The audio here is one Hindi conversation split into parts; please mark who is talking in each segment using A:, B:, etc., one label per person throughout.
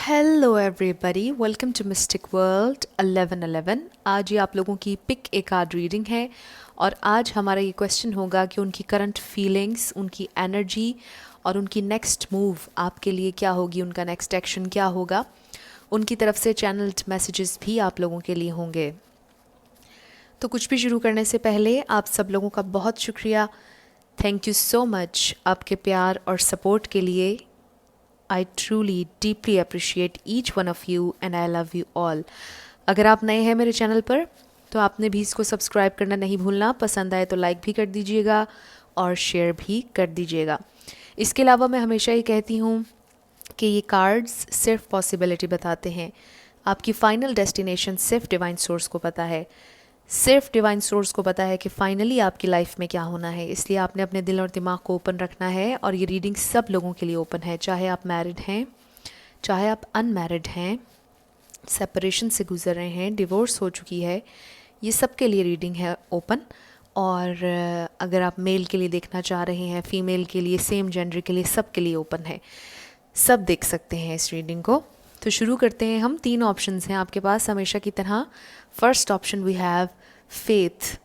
A: Hello everybody, welcome to mystic world 1111। आज ये आप लोगों की पिक ए कार्ड रीडिंग है और आज हमारा ये क्वेश्चन होगा कि उनकी करंट फीलिंग्स, उनकी एनर्जी और उनकी नेक्स्ट मूव आपके लिए क्या होगी, उनका नेक्स्ट एक्शन क्या होगा। उनकी तरफ से चैनल्ड मैसेजेस भी आप लोगों के लिए होंगे। तो कुछ भी शुरू करने से पहले आप सब लोगों का बहुत शुक्रिया। थैंक यू सो मच आपके प्यार और सपोर्ट के लिए। I truly deeply appreciate each one of you and I love you all। अगर आप नए हैं मेरे चैनल पर तो आपने भी इसको सब्सक्राइब करना नहीं भूलना, पसंद आए तो लाइक भी कर दीजिएगा और शेयर भी कर दीजिएगा। इसके अलावा मैं हमेशा ही कहती हूँ कि ये कार्ड्स सिर्फ पॉसिबिलिटी बताते हैं, आपकी फ़ाइनल डेस्टिनेशन सिर्फ डिवाइन सोर्स को पता है। सिर्फ डिवाइन सोर्स को पता है कि फाइनली आपकी लाइफ में क्या होना है। इसलिए आपने अपने दिल और दिमाग को ओपन रखना है और ये रीडिंग सब लोगों के लिए ओपन है, चाहे आप मैरिड हैं, चाहे आप अनमैरिड हैं, सेपरेशन से गुजर रहे हैं, डिवोर्स हो चुकी है, ये सब के लिए रीडिंग है ओपन। और अगर आप मेल के लिए देखना चाह रहे हैं, फीमेल के लिए, सेम जेंडर के लिए, सब के लिए ओपन है, सब देख सकते हैं इस रीडिंग को। तो शुरू करते हैं हम। 3 ऑप्शंस हैं आपके पास हमेशा की तरह। First option we have faith,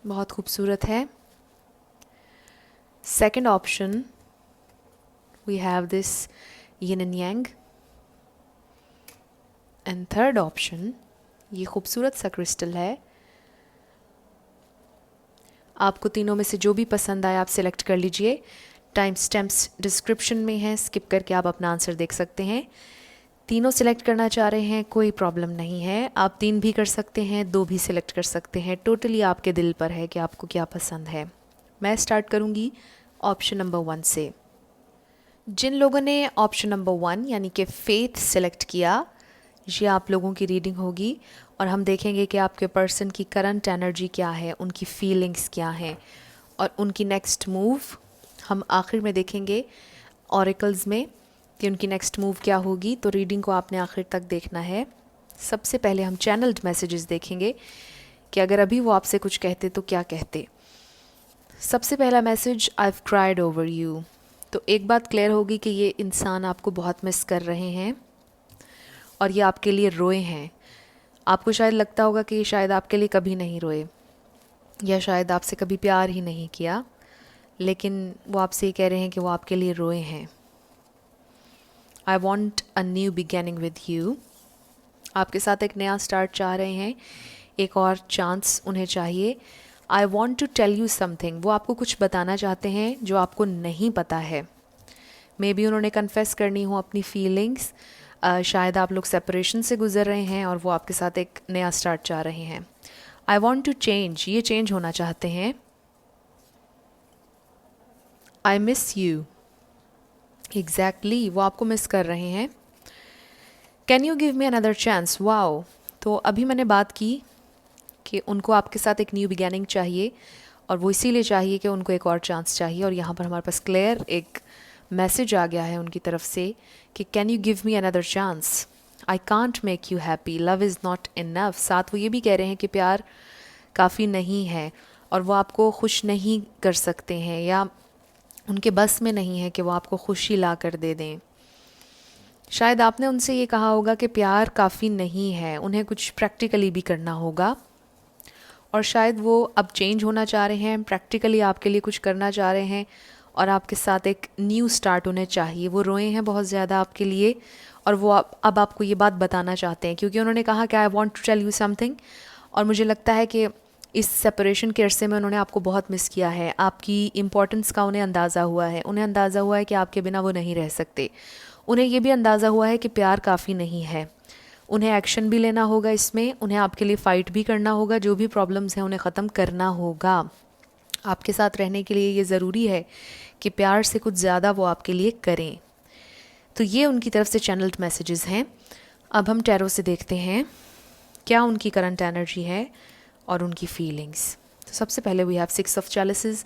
A: बहुत खूबसूरत है। Second option we have this yin and yang. And third option ये खूबसूरत सा क्रिस्टल है। आपको तीनों में से जो भी पसंद आए आप सिलेक्ट कर लीजिए। टाइम स्टैम्प्स डिस्क्रिप्शन में है, स्किप करके आप अपना आंसर देख सकते हैं। तीनों सिलेक्ट करना चाह रहे हैं, कोई प्रॉब्लम नहीं है, आप 3 भी कर सकते हैं, 2 भी सिलेक्ट कर सकते हैं। टोटली आपके दिल पर है कि आपको क्या पसंद है। मैं स्टार्ट करूंगी ऑप्शन नंबर 1 से। जिन लोगों ने ऑप्शन नंबर 1 यानी कि फेथ सिलेक्ट किया, ये आप लोगों की रीडिंग होगी और हम देखेंगे कि आपके पर्सन की करंट एनर्जी क्या है, उनकी फीलिंग्स क्या हैं और उनकी नेक्स्ट मूव हम आखिर में देखेंगे ऑरेकल्स में कि उनकी नेक्स्ट मूव क्या होगी। तो रीडिंग को आपने आखिर तक देखना है। सबसे पहले हम चैनल्ड मैसेजेस देखेंगे कि अगर अभी वो आपसे कुछ कहते तो क्या कहते। सबसे पहला message, I have cried over you. तो एक बात क्लियर होगी कि ये इंसान आपको बहुत मिस कर रहे हैं और ये आपके लिए रोए हैं। आपको शायद लगता होगा कि ये शायद आपके लिए कभी नहीं रोए या शायद आपसे कभी प्यार ही नहीं किया, लेकिन वो आपसे ये कह रहे हैं कि वो आपके लिए रोए हैं। I want a new beginning with you. आपके साथ एक नया स्टार्ट चाह रहे हैं, एक और चांस उन्हें चाहिए। I want to tell you something, वो आपको कुछ बताना चाहते हैं जो आपको नहीं पता है। मे बी उन्होंने कन्फेस करनी हो अपनी फीलिंग्स। शायद आप लोग सेपरेशन से गुजर रहे हैं और वो आपके साथ एक नया स्टार्ट चाह रहे हैं। आई वॉन्ट टू चेंज, ये चेंज होना चाहते हैं। आई मिस यू, एग्जैक्टली वो आपको मिस कर रहे हैं। Can you give me another chance, wow. तो अभी मैंने बात की कि उनको आपके साथ एक न्यू बिगैनिंग चाहिए और वो इसीलिए चाहिए कि उनको एक और चांस चाहिए। और यहाँ पर हमारे पास क्लियर एक मैसेज आ गया है उनकी तरफ से कि can you give me another chance, I can't make you happy, love is not enough. साथ वो ये भी कह रहे हैं कि प्यार काफ़ी नहीं है और वो आपको खुश नहीं कर सकते हैं या उनके बस में नहीं है कि वो आपको खुशी ला कर दे दें। शायद आपने उनसे ये कहा होगा कि प्यार काफ़ी नहीं है, उन्हें कुछ प्रैक्टिकली भी करना होगा और शायद वो अब चेंज होना चाह रहे हैं, प्रैक्टिकली आपके लिए कुछ करना चाह रहे हैं और आपके साथ एक न्यू स्टार्ट उन्हें चाहिए। वो रोए हैं बहुत ज़्यादा आपके लिए और वो अब आपको ये बात बताना चाहते हैं क्योंकि उन्होंने कहा कि I want to tell you something. और मुझे लगता है कि इस सेपरेशन के अरसे में उन्होंने आपको बहुत मिस किया है, आपकी इम्पोर्टेंस का उन्हें अंदाज़ा हुआ है। उन्हें अंदाज़ा हुआ है कि आपके बिना वो नहीं रह सकते। उन्हें ये भी अंदाज़ा हुआ है कि प्यार काफ़ी नहीं है। उन्हें एक्शन भी लेना होगा इसमें, उन्हें आपके लिए फ़ाइट भी करना होगा, जो भी प्रॉब्लम्स हैं उन्हें ख़त्म करना होगा। आपके साथ रहने के लिए ये ज़रूरी है कि प्यार से कुछ ज़्यादा वो आपके लिए करें। तो ये उनकी तरफ से चैनल्ड मैसेजेस हैं। अब हम टैरो से देखते हैं क्या उनकी करंट एनर्जी है और उनकी फीलिंग्स। तो सबसे पहले वी हैव 6 ऑफ चैलिसेस।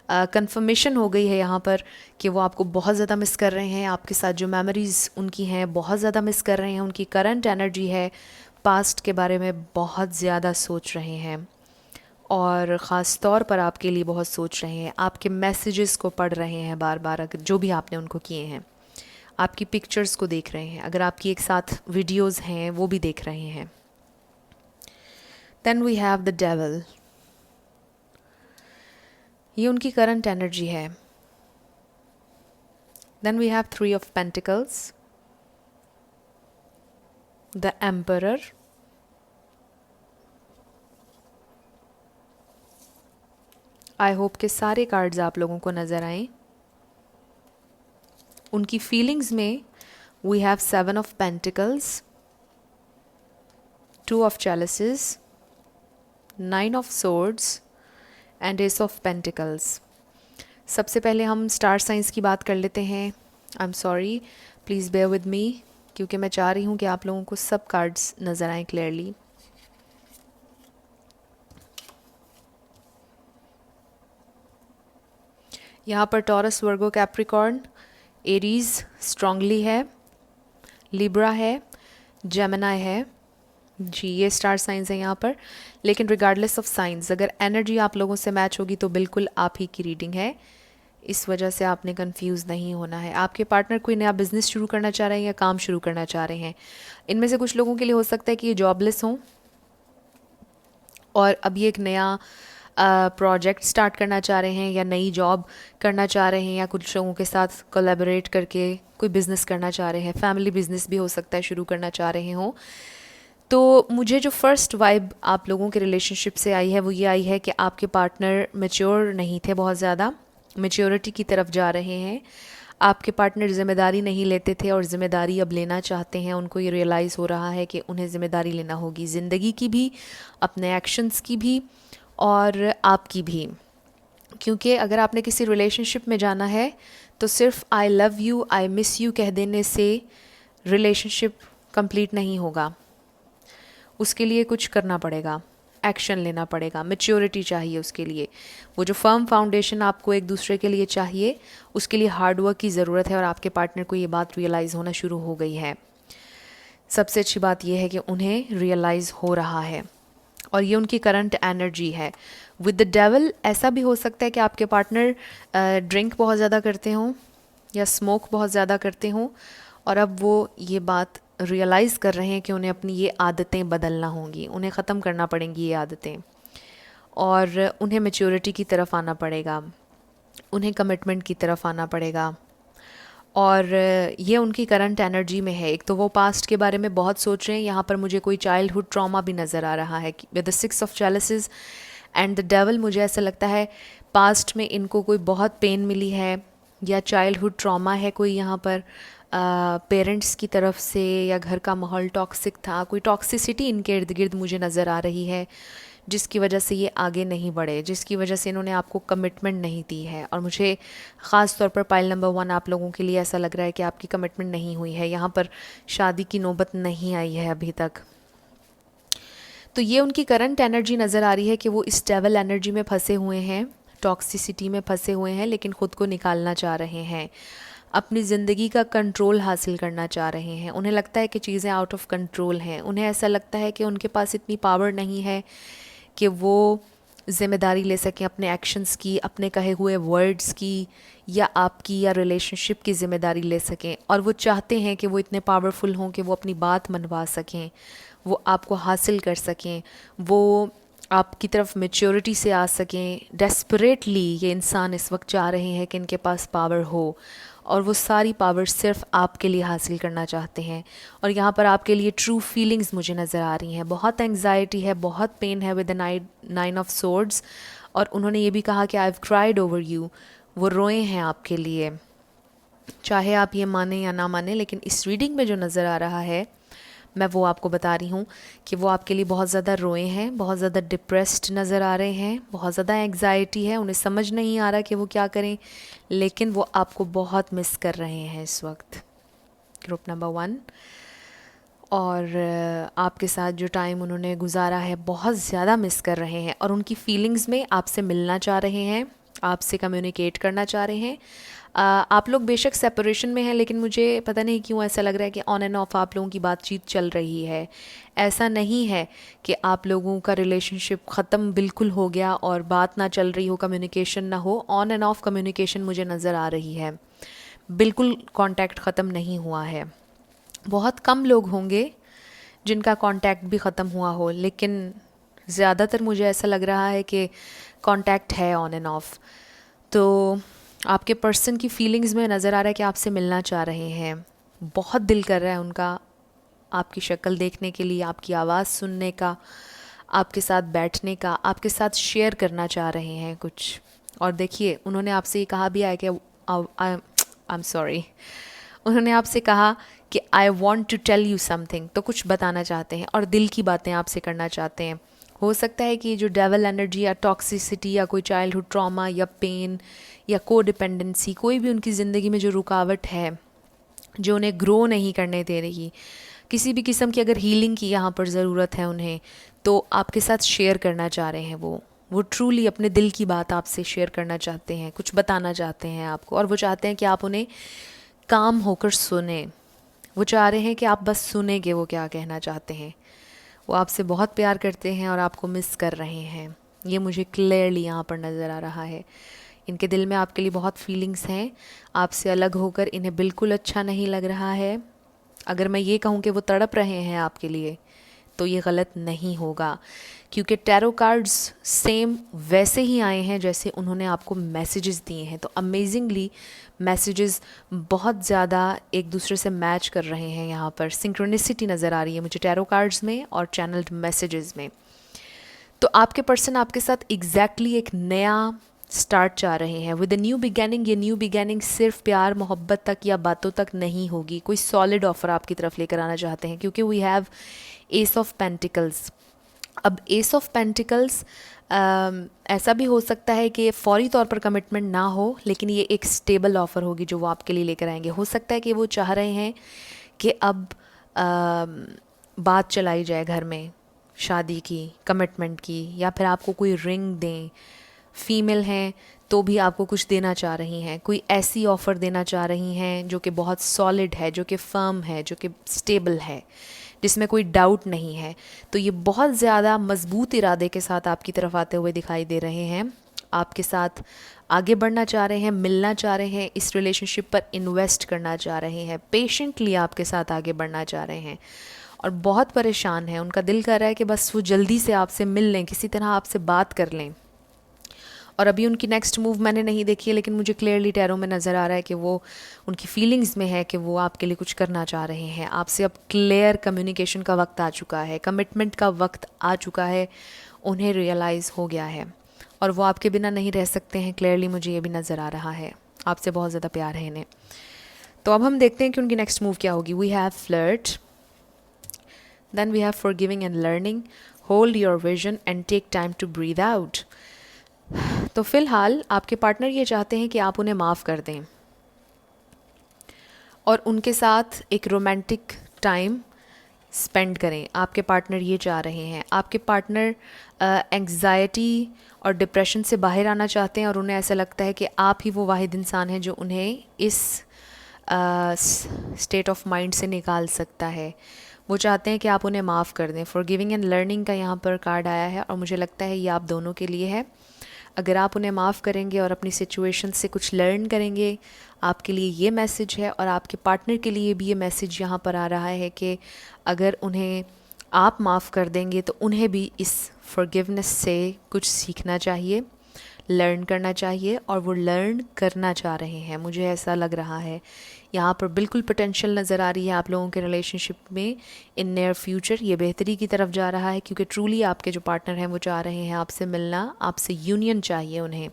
A: कंफर्मेशन हो गई है यहाँ पर कि वो आपको बहुत ज़्यादा मिस कर रहे हैं। आपके साथ जो मेमोरीज़ उनकी हैं बहुत ज़्यादा मिस कर रहे हैं। उनकी करंट एनर्जी है, पास्ट के बारे में बहुत ज़्यादा सोच रहे हैं और ख़ास तौर पर आपके लिए बहुत सोच रहे हैं। आपके मैसेजेस को पढ़ रहे हैं बार बार, अगर जो भी आपने उनको किए हैं। आपकी पिक्चर्स को देख रहे हैं, अगर आपकी एक साथ वीडियोस हैं वो भी देख रहे हैं। Then we have the devil, ये उनकी करंट एनर्जी है। Then we have 3 of pentacles, the emperor, I hope के सारे कार्ड्स आप लोगों को नज़र आए। उनकी फीलिंग्स में we have 7 of pentacles, 2 of chalices, 9 of swords and ace of pentacles. सबसे पहले हम स्टार साइंस की बात कर लेते हैं। I am sorry, please bear with me, क्योंकि मैं चाह रही हूँ कि आप लोगों को सब कार्ड्स नज़र आएँ क्लियरली। यहाँ पर टॉरस, वर्गो, कैप्रिकॉर्न, एरीज स्ट्रांगली है, लिब्रा है, जेमिनाई है जी, ये स्टार साइंस है यहाँ पर। लेकिन रिगार्डलेस ऑफ साइंस, अगर एनर्जी आप लोगों से मैच होगी तो बिल्कुल आप ही की रीडिंग है, इस वजह से आपने कंफ्यूज नहीं होना है। आपके पार्टनर कोई नया बिजनेस शुरू करना चाह रहे हैं या काम शुरू करना चाह रहे हैं। इनमें से कुछ लोगों के लिए हो सकता है कि ये जॉबलेस हों और अभी एक नया प्रोजेक्ट स्टार्ट करना चाह रहे हैं या नई जॉब करना चाह रहे हैं, या कुछ लोगों के साथ कोलैबोरेट करके कोई बिज़नेस करना चाह रहे हैं। फैमिली बिजनेस भी हो सकता है शुरू करना चाह रहे हों। तो मुझे जो फर्स्ट वाइब आप लोगों के रिलेशनशिप से आई है वो ये आई है कि आपके पार्टनर मैच्योर नहीं थे, बहुत ज़्यादा मैच्योरिटी की तरफ जा रहे हैं। आपके पार्टनर ज़िम्मेदारी नहीं लेते थे और ज़िम्मेदारी अब लेना चाहते हैं। उनको ये रियलाइज़ हो रहा है कि उन्हें ज़िम्मेदारी लेना होगी, ज़िंदगी की भी, अपने एक्शंस की भी और आपकी भी। क्योंकि अगर आपने किसी रिलेशनशिप में जाना है तो सिर्फ I love you, I miss you कह देने से रिलेशनशिप कंप्लीट नहीं होगा। उसके लिए कुछ करना पड़ेगा, एक्शन लेना पड़ेगा, मैच्योरिटी चाहिए उसके लिए। वो जो फर्म फाउंडेशन आपको एक दूसरे के लिए चाहिए, उसके लिए हार्ड वर्क की ज़रूरत है और आपके पार्टनर को ये बात रियलाइज़ होना शुरू हो गई है। सबसे अच्छी बात यह है कि उन्हें रियलाइज़ हो रहा है और ये उनकी करंट एनर्जी है। विद द डेविल ऐसा भी हो सकता है कि आपके पार्टनर ड्रिंक बहुत ज़्यादा करते हों या स्मोक बहुत ज़्यादा करते हों और अब वो ये बात रियलाइज़ कर रहे हैं कि उन्हें अपनी ये आदतें बदलना होंगी, उन्हें ख़त्म करना पड़ेंगी ये आदतें, और उन्हें मैच्योरिटी की तरफ आना पड़ेगा, उन्हें कमिटमेंट की तरफ आना पड़ेगा। और ये उनकी करंट एनर्जी में है। एक तो वो पास्ट के बारे में बहुत सोच रहे हैं, यहाँ पर मुझे कोई चाइल्डहुड ट्रॉमा भी नज़र आ रहा है with the 6 of chalices and the devil. मुझे ऐसा लगता है पास्ट में इनको कोई बहुत पेन मिली है या चाइल्डहुड ट्रॉमा है कोई यहाँ पर, पेरेंट्स की तरफ से, या घर का माहौल टॉक्सिक था, कोई टॉक्सिसिटी इनके इर्द गिर्द मुझे नज़र आ रही है जिसकी वजह से ये आगे नहीं बढ़े, जिसकी वजह से इन्होंने आपको कमिटमेंट नहीं दी है। और मुझे ख़ास तौर पर पाइल नंबर 1 आप लोगों के लिए ऐसा लग रहा है कि आपकी कमिटमेंट नहीं हुई है, यहाँ पर शादी की नौबत नहीं आई है अभी तक। तो ये उनकी करंट एनर्जी नज़र आ रही है कि वो इस डेविल एनर्जी में फंसे हुए हैं, टॉक्सिसिटी में फंसे हुए हैं, लेकिन ख़ुद को निकालना चाह रहे हैं, अपनी ज़िंदगी का कंट्रोल हासिल करना चाह रहे हैं। उन्हें लगता है कि चीज़ें आउट ऑफ कंट्रोल हैं। उन्हें ऐसा लगता है कि उनके पास इतनी पावर नहीं है कि वो ज़िम्मेदारी ले सकें अपने एक्शंस की, अपने कहे हुए वर्ड्स की, या आपकी या रिलेशनशिप की ज़िम्मेदारी ले सकें। और वो चाहते हैं कि वो इतने पावरफुल हों कि वो अपनी बात मनवा सकें, वो आपको हासिल कर सकें, वो आपकी तरफ मैच्योरिटी से आ सकें। डेस्परेटली ये इंसान इस वक्त चाह रहे हैं कि इनके पास पावर हो, और वो सारी पावर सिर्फ आपके लिए हासिल करना चाहते हैं। और यहाँ पर आपके लिए ट्रू फीलिंग्स मुझे नज़र आ रही हैं। बहुत एंग्जाइटी है, बहुत पेन है विद द 9 ऑफ सोर्ड्स। और उन्होंने ये भी कहा कि I have cried over you, वो रोए हैं आपके लिए। चाहे आप ये माने या ना माने, लेकिन इस रीडिंग में जो नज़र आ रहा है मैं वो आपको बता रही हूँ कि वो आपके लिए बहुत ज़्यादा रोए हैं, बहुत ज़्यादा डिप्रेस्ड नज़र आ रहे हैं, बहुत ज़्यादा एंग्जाइटी है, उन्हें समझ नहीं आ रहा कि वो क्या करें, लेकिन वो आपको बहुत मिस कर रहे हैं इस वक्त, ग्रुप नंबर 1। और आपके साथ जो टाइम उन्होंने गुजारा है बहुत ज़्यादा मिस कर रहे हैं, और उनकी फीलिंग्स में आपसे मिलना चाह रहे हैं, आपसे कम्युनिकेट करना चाह रहे हैं। आप लोग बेशक सेपरेशन में हैं, लेकिन मुझे पता नहीं क्यों ऐसा लग रहा है कि ऑन एंड ऑफ आप लोगों की बातचीत चल रही है। ऐसा नहीं है कि आप लोगों का रिलेशनशिप ख़त्म बिल्कुल हो गया और बात ना चल रही हो, कम्युनिकेशन ना हो। ऑन एंड ऑफ कम्युनिकेशन मुझे नज़र आ रही है। बिल्कुल कांटेक्ट ख़त्म नहीं हुआ है। बहुत कम लोग होंगे जिनका कांटेक्ट भी ख़त्म हुआ हो, लेकिन ज़्यादातर मुझे ऐसा लग रहा है कि कांटेक्ट है ऑन एंड ऑफ। तो आपके पर्सन की फीलिंग्स में नज़र आ रहा है कि आपसे मिलना चाह रहे हैं, बहुत दिल कर रहा है उनका आपकी शक्ल देखने के लिए, आपकी आवाज़ सुनने का, आपके साथ बैठने का, आपके साथ शेयर करना चाह रहे हैं कुछ। और देखिए उन्होंने आपसे ये कहा भी है कि आई एम सॉरी, उन्होंने आपसे कहा कि I want to tell you something, तो कुछ बताना चाहते हैं और दिल की बातें आपसे करना चाहते हैं। हो सकता है कि जो डेवल एनर्जी या टॉक्सिसिटी या कोई चाइल्डहुड ट्रॉमा या पेन या को डिपेंडेंसी, कोई भी उनकी ज़िंदगी में जो रुकावट है जो उन्हें ग्रो नहीं करने दे रही, किसी भी किस्म की अगर हीलिंग की यहाँ पर ज़रूरत है उन्हें, तो आपके साथ शेयर करना चाह रहे हैं। वो ट्रूली अपने दिल की बात आपसे शेयर करना चाहते हैं, कुछ बताना चाहते हैं आपको, और वो चाहते हैं कि आप उन्हें काम होकर सुने। वो चाह रहे हैं कि आप बस सुनेंगे वो क्या कहना चाहते हैं। वो आपसे बहुत प्यार करते हैं और आपको मिस कर रहे हैं, ये मुझे क्लियरली यहाँ पर नज़र आ रहा है। इनके दिल में आपके लिए बहुत फीलिंग्स हैं, आपसे अलग होकर इन्हें बिल्कुल अच्छा नहीं लग रहा है। अगर मैं ये कहूँ कि वो तड़प रहे हैं आपके लिए, तो ये गलत नहीं होगा, क्योंकि टैरो कार्ड्स सेम वैसे ही आए हैं जैसे उन्होंने आपको मैसेजेस दिए हैं। तो अमेजिंगली मैसेजेस बहुत ज़्यादा एक दूसरे से मैच कर रहे हैं। यहाँ पर सिंक्रोनिसिटी नज़र आ रही है मुझे टैरो कार्ड्स में और चैनल्ड मैसेजेस में। तो आपके पर्सन आपके साथ एग्जैक्टली एक नया स्टार्ट चाह रहे हैं विद अ न्यू बिगैनिंग। ये न्यू बिगैनिंग सिर्फ प्यार मोहब्बत तक या बातों तक नहीं होगी, कोई सॉलिड ऑफर आपकी तरफ लेकर आना चाहते हैं, क्योंकि we have ace of pentacles. अब एस ऑफ पेंटिकल्स ऐसा भी हो सकता है कि फौरी तौर पर कमिटमेंट ना हो, लेकिन ये एक स्टेबल ऑफ़र होगी जो वो आपके लिए लेकर आएंगे। हो सकता है कि वो चाह रहे हैं कि अब बात चलाई जाए घर में शादी की, कमिटमेंट की, या फिर आपको कोई रिंग दें। फीमेल हैं तो भी आपको कुछ देना चाह रही हैं, कोई ऐसी ऑफ़र देना चाह रही हैं जो कि बहुत सॉलिड है, जो कि फर्म है, जो कि स्टेबल है, जिसमें कोई डाउट नहीं है। तो ये बहुत ज़्यादा मजबूत इरादे के साथ आपकी तरफ आते हुए दिखाई दे रहे हैं, आपके साथ आगे बढ़ना चाह रहे हैं, मिलना चाह रहे हैं, इस रिलेशनशिप पर इन्वेस्ट करना चाह रहे हैं, पेशेंटली आपके साथ आगे बढ़ना चाह रहे हैं, और बहुत परेशान है। उनका दिल कर रहा है कि बस वो जल्दी से आपसे मिल लें, किसी तरह आपसे बात कर लें। और अभी उनकी नेक्स्ट मूव मैंने नहीं देखी है, लेकिन मुझे क्लियरली टैरो में नज़र आ रहा है कि वो उनकी फीलिंग्स में है कि वो आपके लिए कुछ करना चाह रहे हैं। आपसे अब क्लियर कम्युनिकेशन का वक्त आ चुका है, कमिटमेंट का वक्त आ चुका है, उन्हें रियलाइज़ हो गया है और वो आपके बिना नहीं रह सकते हैं। क्लियरली मुझे ये भी नज़र आ रहा है, आपसे बहुत ज़्यादा प्यार है इन्हें। तो अब हम देखते हैं कि उनकी नेक्स्ट मूव क्या होगी। We have flirt, then we have forgiving and learning, hold your vision and take time to breathe out. तो फ़िलहाल आपके पार्टनर ये चाहते हैं कि आप उन्हें माफ़ कर दें और उनके साथ एक रोमांटिक टाइम स्पेंड करें। आपके पार्टनर ये चाह रहे हैं। आपके पार्टनर एंग्जाइटी और डिप्रेशन से बाहर आना चाहते हैं और उन्हें ऐसा लगता है कि आप ही वो वाहिद इंसान हैं जो उन्हें इस स्टेट ऑफ माइंड से निकाल सकता है। वो चाहते हैं कि आप उन्हें माफ़ कर दें। फॉरगिविंग एंड लर्निंग का यहाँ पर कार्ड आया है और मुझे लगता है ये आप दोनों के लिए है। अगर आप उन्हें माफ़ करेंगे और अपनी सिचुएशन से कुछ लर्न करेंगे, आपके लिए ये मैसेज है, और आपके पार्टनर के लिए भी ये मैसेज यहाँ पर आ रहा है कि अगर उन्हें आप माफ़ कर देंगे तो उन्हें भी इस फॉरगिवनेस से कुछ सीखना चाहिए, लर्न करना चाहिए, और वो लर्न करना चाह रहे हैं। मुझे ऐसा लग रहा है यहाँ पर बिल्कुल पोटेंशियल नज़र आ रही है आप लोगों के रिलेशनशिप में। इन नियर फ्यूचर ये बेहतरी की तरफ जा रहा है, क्योंकि ट्रूली आपके जो पार्टनर हैं वो चाह रहे हैं आपसे मिलना, आपसे यूनियन चाहिए उन्हें,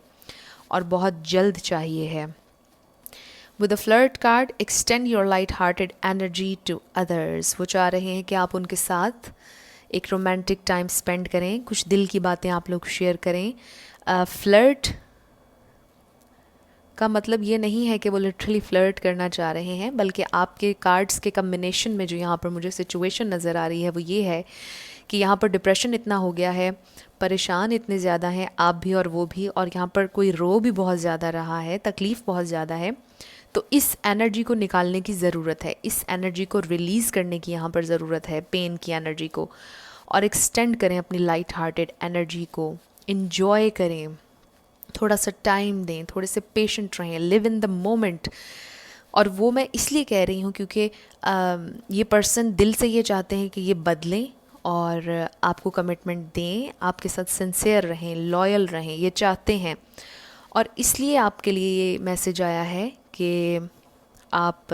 A: और बहुत जल्द चाहिए है। With a flirt card, extend your light hearted energy to others. वो चाह रहे हैं कि आप उनके साथ एक रोमांटिक टाइम स्पेंड करें, कुछ दिल की बातें आप लोग शेयर करें। फ्लर्ट का मतलब ये नहीं है कि वो लिटरली फ्लर्ट करना चाह रहे हैं, बल्कि आपके कार्ड्स के कम्बिनेशन में जो यहाँ पर मुझे सिचुएशन नज़र आ रही है वो ये है कि यहाँ पर डिप्रेशन इतना हो गया है, परेशान इतने ज़्यादा हैं आप भी और वो भी, और यहाँ पर कोई रो भी बहुत ज़्यादा रहा है, तकलीफ़ बहुत ज़्यादा है। तो इस एनर्जी को निकालने की ज़रूरत है, इस एनर्जी को रिलीज़ करने की यहाँ पर ज़रूरत है, पेन की एनर्जी को, और एक्सटेंड करें अपनी लाइट हार्टेड एनर्जी को, इन्जॉय करें, थोड़ा सा टाइम दें, थोड़े से पेशेंट रहें, लिव इन द मोमेंट, और वो मैं इसलिए कह रही हूँ क्योंकि ये पर्सन दिल से ये चाहते हैं कि ये बदलें और आपको कमिटमेंट दें, आपके साथ सिंसियर रहें, लॉयल रहें, ये चाहते हैं। और इसलिए आपके लिए ये मैसेज आया है कि आप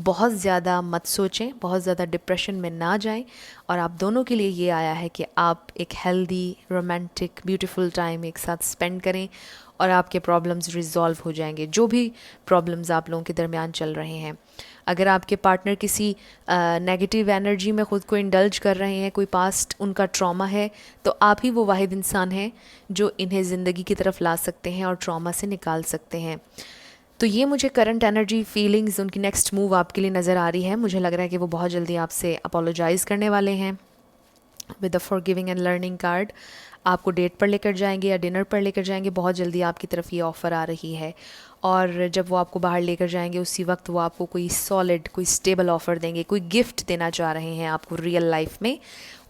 A: बहुत ज़्यादा मत सोचें, बहुत ज़्यादा डिप्रेशन में ना जाएं, और आप दोनों के लिए ये आया है कि आप एक हेल्दी रोमांटिक ब्यूटीफुल टाइम एक साथ स्पेंड करें और आपके प्रॉब्लम्स रिजॉल्व हो जाएंगे, जो भी प्रॉब्लम्स आप लोगों के दरमियान चल रहे हैं। अगर आपके पार्टनर किसी नेगेटिव एनर्जी में ख़ुद को इंडल्ज कर रहे हैं, कोई पास्ट उनका ट्रॉमा है, तो आप ही वो वाहिद इंसान हैं जो इन्हें ज़िंदगी की तरफ ला सकते हैं और ट्रॉमा से निकाल सकते हैं। तो ये मुझे करंट एनर्जी फीलिंग्स, उनकी नेक्स्ट मूव आपके लिए नज़र आ रही है। मुझे लग रहा है कि वो बहुत जल्दी आपसे अपोलोजाइज़ करने वाले हैं with the forgiving and learning card. आपको डेट पर लेकर जाएंगे या डिनर पर लेकर जाएंगे, बहुत जल्दी आपकी तरफ ये ऑफ़र आ रही है। और जब वो आपको बाहर लेकर जाएंगे उसी वक्त वो आपको कोई सॉलिड, कोई स्टेबल ऑफ़र देंगे, कोई गिफ्ट देना चाह रहे हैं आपको रियल लाइफ में।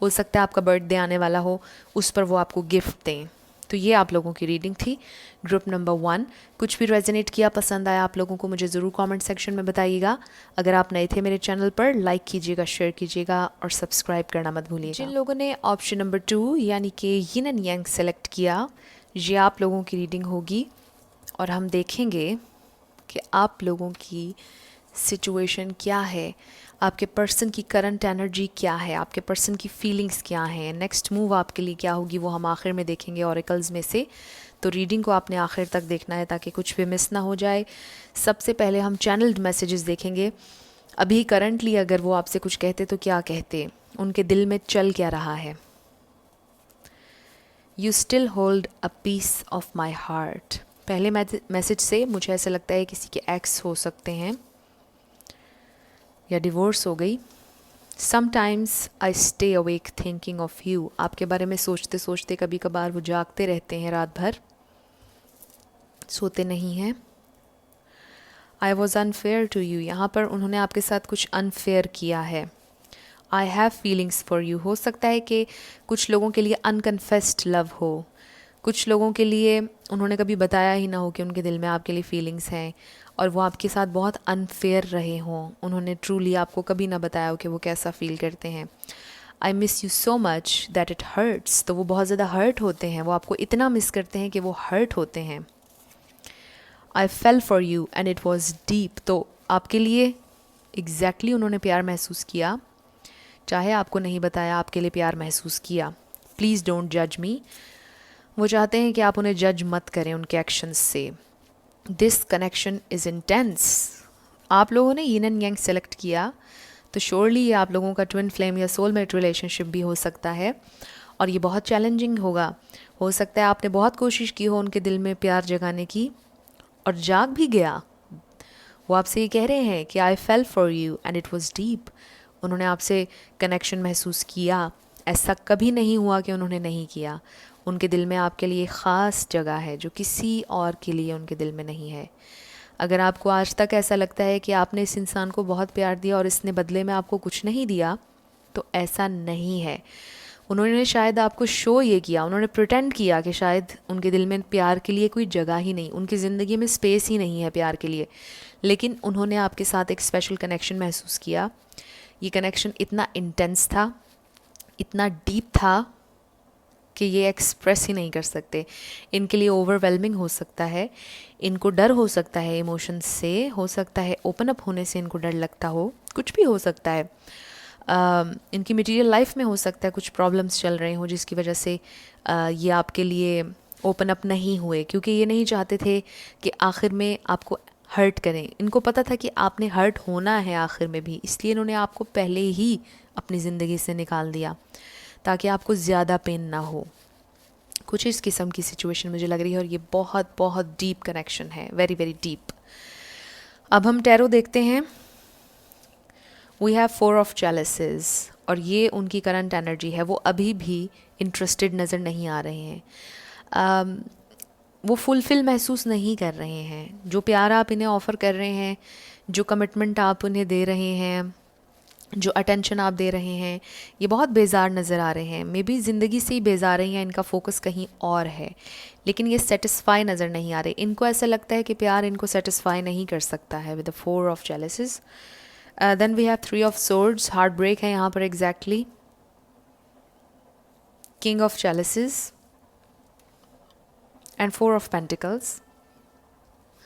A: हो सकता है आपका बर्थडे आने वाला हो, उस पर वो आपको गिफ्ट दें। तो ये आप लोगों की रीडिंग थी, ग्रुप नंबर 1। कुछ भी रेजोनेट किया, पसंद आया आप लोगों को, मुझे ज़रूर कमेंट सेक्शन में बताइएगा। अगर आप नए थे मेरे चैनल पर, लाइक कीजिएगा, शेयर कीजिएगा और सब्सक्राइब करना मत भूलिएगा। जिन लोगों ने ऑप्शन नंबर 2 यानी कि यिन एंड यांग सेलेक्ट किया, ये आप लोगों की रीडिंग होगी और हम देखेंगे कि आप लोगों की सिचुएशन क्या है, आपके पर्सन की करंट एनर्जी क्या है, आपके पर्सन की फीलिंग्स क्या हैं, नेक्स्ट मूव आपके लिए क्या होगी, वो हम आखिर में देखेंगे ऑरेकल्स में से। तो रीडिंग को आपने आखिर तक देखना है ताकि कुछ भी मिस ना हो जाए। सबसे पहले हम चैनल्ड मैसेजेस देखेंगे। अभी करंटली अगर वो आपसे कुछ कहते तो क्या कहते, उनके दिल में चल क्या रहा है। You still hold a piece of my heart. पहले मैसेज से मुझे ऐसा लगता है किसी के एक्स हो सकते हैं या डिवोर्स हो गई। Sometimes I stay awake thinking of you. आपके बारे में सोचते सोचते कभी कभार वो जागते रहते हैं रात भर, सोते नहीं हैं। I was unfair to you, यहाँ पर उन्होंने आपके साथ कुछ अनफेयर किया है। I have feelings for you, हो सकता है कि कुछ लोगों के लिए अनकन्फेस्ड लव हो, कुछ लोगों के लिए उन्होंने कभी बताया ही ना हो कि उनके दिल में आपके लिए फीलिंग्स हैं और वो आपके साथ बहुत अनफेयर रहे हों, उन्होंने ट्रूली आपको कभी ना बताया हो कि वो कैसा फ़ील करते हैं। I miss you so much that it hurts, तो वो बहुत ज़्यादा हर्ट होते हैं, वो आपको इतना मिस करते हैं कि वो हर्ट होते हैं। I fell for you and it was deep, तो आपके लिए एग्जैक्टली उन्होंने प्यार महसूस किया, चाहे आपको नहीं बताया, आपके लिए प्यार महसूस किया। प्लीज़ डोंट जज मी, वो चाहते हैं कि आप उन्हें जज मत करें उनके एक्शंस से। दिस कनेक्शन इज़ इंटेंस, आप लोगों ने यिन एंड यांग सेलेक्ट किया तो श्योरली ये आप लोगों का ट्विन फ्लेम या सोलमेट रिलेशनशिप भी हो सकता है और ये बहुत चैलेंजिंग होगा। हो सकता है आपने बहुत कोशिश की हो उनके दिल में प्यार जगाने की और जाग भी गया। वो आपसे ये कह रहे हैं कि I fell for you and it was deep, उन्होंने आपसे कनेक्शन महसूस किया, ऐसा कभी नहीं हुआ कि उन्होंने नहीं किया। उनके दिल में आपके लिए ख़ास जगह है जो किसी और के लिए उनके दिल में नहीं है। अगर आपको आज तक ऐसा लगता है कि आपने इस इंसान को बहुत प्यार दिया और इसने बदले में आपको कुछ नहीं दिया, तो ऐसा नहीं है। उन्होंने शायद आपको शो ये किया, उन्होंने प्रिटेंड किया कि शायद उनके दिल में प्यार के लिए कोई जगह ही नहीं, उनकी ज़िंदगी में स्पेस ही नहीं है प्यार के लिए, लेकिन उन्होंने आपके साथ एक स्पेशल कनेक्शन महसूस किया। ये कनेक्शन इतना इंटेंस था, इतना डीप था कि ये एक्सप्रेस ही नहीं कर सकते। इनके लिए ओवरवेलमिंग हो सकता है, इनको डर हो सकता है इमोशंस से, हो सकता है ओपन अप होने से इनको डर लगता हो, कुछ भी हो सकता है। इनकी मटेरियल लाइफ में हो सकता है कुछ प्रॉब्लम्स चल रहे हों जिसकी वजह से ये आपके लिए ओपन अप नहीं हुए, क्योंकि ये नहीं चाहते थे कि आखिर में आपको हर्ट करें। इनको पता था कि आपने हर्ट होना है आखिर में भी, इसलिए इन्होंने आपको पहले ही अपनी ज़िंदगी से निकाल दिया ताकि आपको ज़्यादा पेन ना हो। कुछ इस किस्म की सिचुएशन मुझे लग रही है और ये बहुत बहुत डीप कनेक्शन है, वेरी वेरी डीप। अब हम टैरो देखते हैं। वी हैव 4 ऑफ चैलिसेस और ये उनकी करंट एनर्जी है। वो अभी भी इंटरेस्टेड नज़र नहीं आ रहे हैं, वो फुलफिल महसूस नहीं कर रहे हैं। जो प्यार आप इन्हें ऑफ़र कर रहे हैं, जो कमिटमेंट आप उन्हें दे रहे हैं, जो अटेंशन आप दे रहे हैं ये बहुत बेजार नज़र आ रहे हैं। मे बी ज़िंदगी से ही बेजार हैं या इनका फोकस कहीं और है, लेकिन ये सेटिस्फाई नज़र नहीं आ रहे। इनको ऐसा लगता है कि प्यार इनको सेटिस्फाई नहीं कर सकता है with the 4 of chalices. Then we have 3 of swords, heart break है यहाँ पर exactly. King of chalices and 4 of pentacles.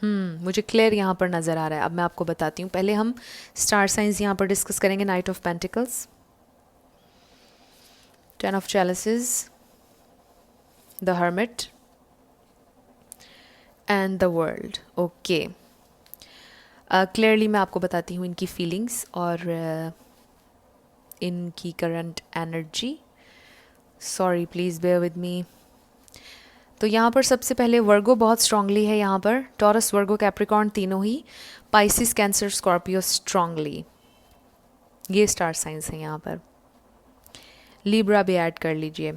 A: मुझे क्लियर यहाँ पर नज़र आ रहा है। अब मैं आपको बताती हूँ, पहले हम स्टार साइंस यहाँ पर डिस्कस करेंगे। Knight of pentacles, 10 of chalices, the hermit and the world. Okay, clearly मैं आपको बताती हूँ इनकी फीलिंग्स और इनकी current energy. Sorry, please bear with me. तो यहाँ पर सबसे पहले वर्गो बहुत स्ट्रांगली है यहाँ पर, टॉरस वर्गो कैप्रिकॉर्न तीनों ही, पाइसिस कैंसर स्कॉर्पियो स्ट्रांगली, ये स्टार साइंस हैं यहाँ पर। लिब्रा भी ऐड कर लीजिए।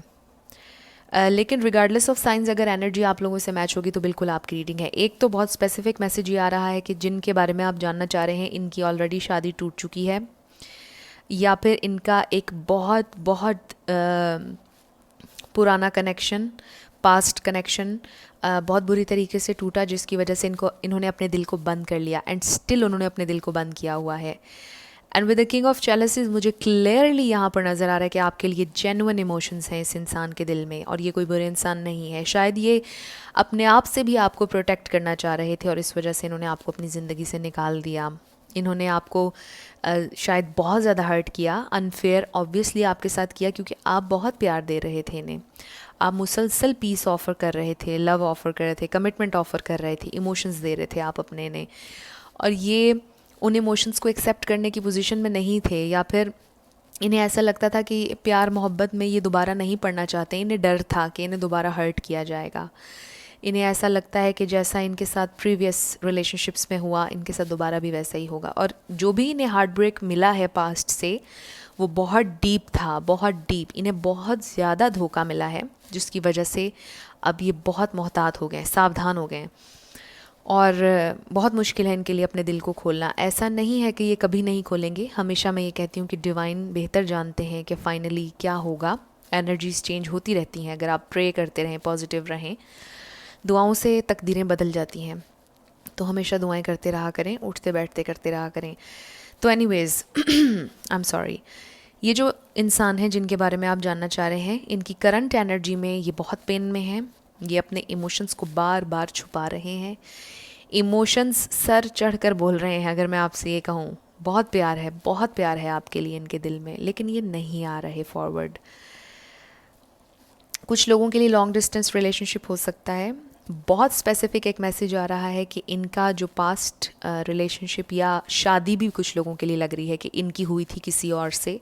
A: लेकिन रिगार्डलेस ऑफ साइंस अगर एनर्जी आप लोगों से मैच होगी तो बिल्कुल आपकी रीडिंग है। एक तो बहुत स्पेसिफिक मैसेज ये आ रहा है कि जिनके बारे में आप जानना चाह रहे हैं इनकी ऑलरेडी शादी टूट चुकी है, या फिर इनका एक बहुत बहुत पुराना कनेक्शन, पास्ट कनेक्शन बहुत बुरी तरीके से टूटा, जिसकी वजह से इन्होंने अपने दिल को बंद कर लिया एंड स्टिल उन्होंने अपने दिल को बंद किया हुआ है। And with the king of chalices मुझे क्लियरली यहाँ पर नज़र आ रहा है कि आपके लिए जेन्युइन इमोशंस हैं इस इंसान के दिल में, और ये कोई बुरे इंसान नहीं है। शायद ये अपने आप से भी आपको प्रोटेक्ट करना चाह रहे थे और इस वजह से इन्होंने आपको अपनी ज़िंदगी से निकाल दिया। इन्होंने आपको शायद बहुत ज़्यादा हर्ट किया, अनफेयर ऑब्वियसली आपके साथ किया, क्योंकि आप बहुत प्यार दे रहे थे इन्हें। आप मुसलसल पीस ऑफ़र कर रहे थे, लव ऑफ़र कर रहे थे, कमिटमेंट ऑफ़र कर रहे थे, इमोशंस दे रहे थे आप अपने ने, और ये उन इमोशंस को एक्सेप्ट करने की पोजीशन में नहीं थे, या फिर इन्हें ऐसा लगता था कि प्यार मोहब्बत में ये दोबारा नहीं पड़ना चाहते। इन्हें डर था कि इन्हें दोबारा हर्ट किया जाएगा। इन्हें ऐसा लगता है कि जैसा इनके साथ प्रीवियस रिलेशनशिप्स में हुआ इनके साथ दोबारा भी वैसा ही होगा, और जो भी इन्हें हार्ट ब्रेक मिला है पास्ट से वो बहुत डीप था, बहुत डीप। इन्हें बहुत ज़्यादा धोखा मिला है जिसकी वजह से अब ये बहुत मोहतात हो गए, सावधान हो गए, और बहुत मुश्किल है इनके लिए अपने दिल को खोलना। ऐसा नहीं है कि ये कभी नहीं खोलेंगे, हमेशा मैं ये कहती हूँ कि डिवाइन बेहतर जानते हैं कि फ़ाइनली क्या होगा। एनर्जीज चेंज होती रहती हैं, अगर आप प्रे करते रहें, पॉजिटिव रहें, दुआओं से तकदीरें बदल जाती हैं, तो हमेशा दुआएं करते रहा करें, उठते बैठते करते रहा करें। तो एनीवेज़ आई एम सॉरी, ये जो इंसान है जिनके बारे में आप जानना चाह रहे हैं, इनकी करंट एनर्जी में ये बहुत पेन में हैं। ये अपने इमोशंस को बार बार छुपा रहे हैं। इमोशंस सर चढ़ कर बोल रहे हैं, अगर मैं आपसे ये कहूँ, बहुत प्यार है, बहुत प्यार है आपके लिए इनके दिल में, लेकिन ये नहीं आ रहे फॉरवर्ड। कुछ लोगों के लिए लॉन्ग डिस्टेंस रिलेशनशिप हो सकता है। बहुत स्पेसिफिक एक मैसेज आ रहा है कि इनका जो पास्ट रिलेशनशिप या शादी भी कुछ लोगों के लिए लग रही है कि इनकी हुई थी किसी और से,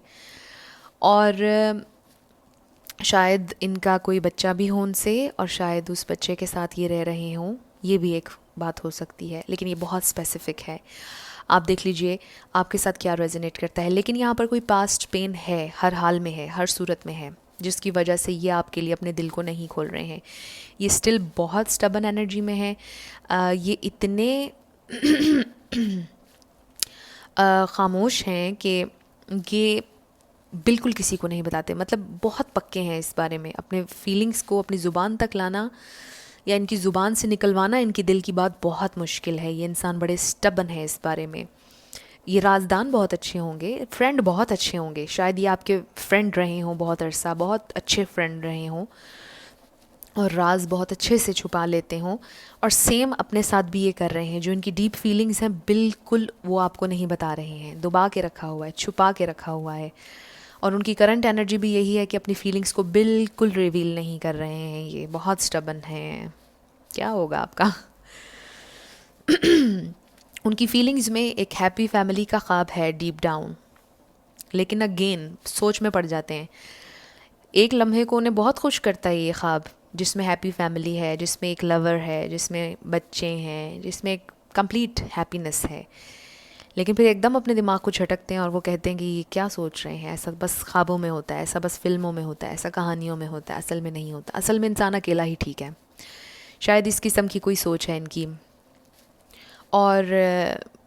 A: और शायद इनका कोई बच्चा भी हो उनसे, और शायद उस बच्चे के साथ ये रह रहे हों, ये भी एक बात हो सकती है, लेकिन ये बहुत स्पेसिफिक है। आप देख लीजिए आपके साथ क्या रेजोनेट करता है। लेकिन यहाँ पर कोई पास्ट पेन है, हर हाल में है, हर सूरत में है, जिसकी वजह से ये आपके लिए अपने दिल को नहीं खोल रहे हैं। ये स्टिल बहुत स्टबन एनर्जी में है। ये इतने खामोश हैं कि ये बिल्कुल किसी को नहीं बताते, मतलब बहुत पक्के हैं इस बारे में। अपने फीलिंग्स को अपनी ज़ुबान तक लाना या इनकी ज़ुबान से निकलवाना इनकी दिल की बात बहुत मुश्किल है। ये इंसान बड़े स्टबन है इस बारे में। ये राजदान बहुत अच्छे होंगे, फ्रेंड बहुत अच्छे होंगे, शायद ये आपके फ्रेंड रहे हों बहुत अरसा, बहुत अच्छे फ्रेंड रहे हों, और राज बहुत अच्छे से छुपा लेते हों, और सेम अपने साथ भी ये कर रहे हैं। जो इनकी डीप फीलिंग्स हैं बिल्कुल वो आपको नहीं बता रहे हैं, दबा के रखा हुआ है, छुपा के रखा हुआ है। और उनकी करंट एनर्जी भी यही है कि अपनी फीलिंग्स को बिल्कुल रिवील नहीं कर रहे हैं। ये बहुत स्टबन हैं। क्या होगा आपका? उनकी फीलिंग्स में एक हैप्पी फैमिली का ख्वाब है डीप डाउन, लेकिन अगेन सोच में पड़ जाते हैं। एक लम्हे को उन्हें बहुत खुश करता है ये ख्वाब, जिसमें हैप्पी फैमिली है, जिसमें एक लवर है, जिसमें बच्चे हैं, जिसमें एक कंप्लीट हैप्पीनेस है। लेकिन फिर एकदम अपने दिमाग को झटकते हैं और वो कहते हैं कि ये क्या सोच रहे हैं, ऐसा बस ख्वाबों में होता है, ऐसा बस फिल्मों में होता है, ऐसा कहानियों में होता है, असल में नहीं होता। असल में इंसान अकेला ही ठीक है। शायद इस किस्म की कोई सोच है इनकी। और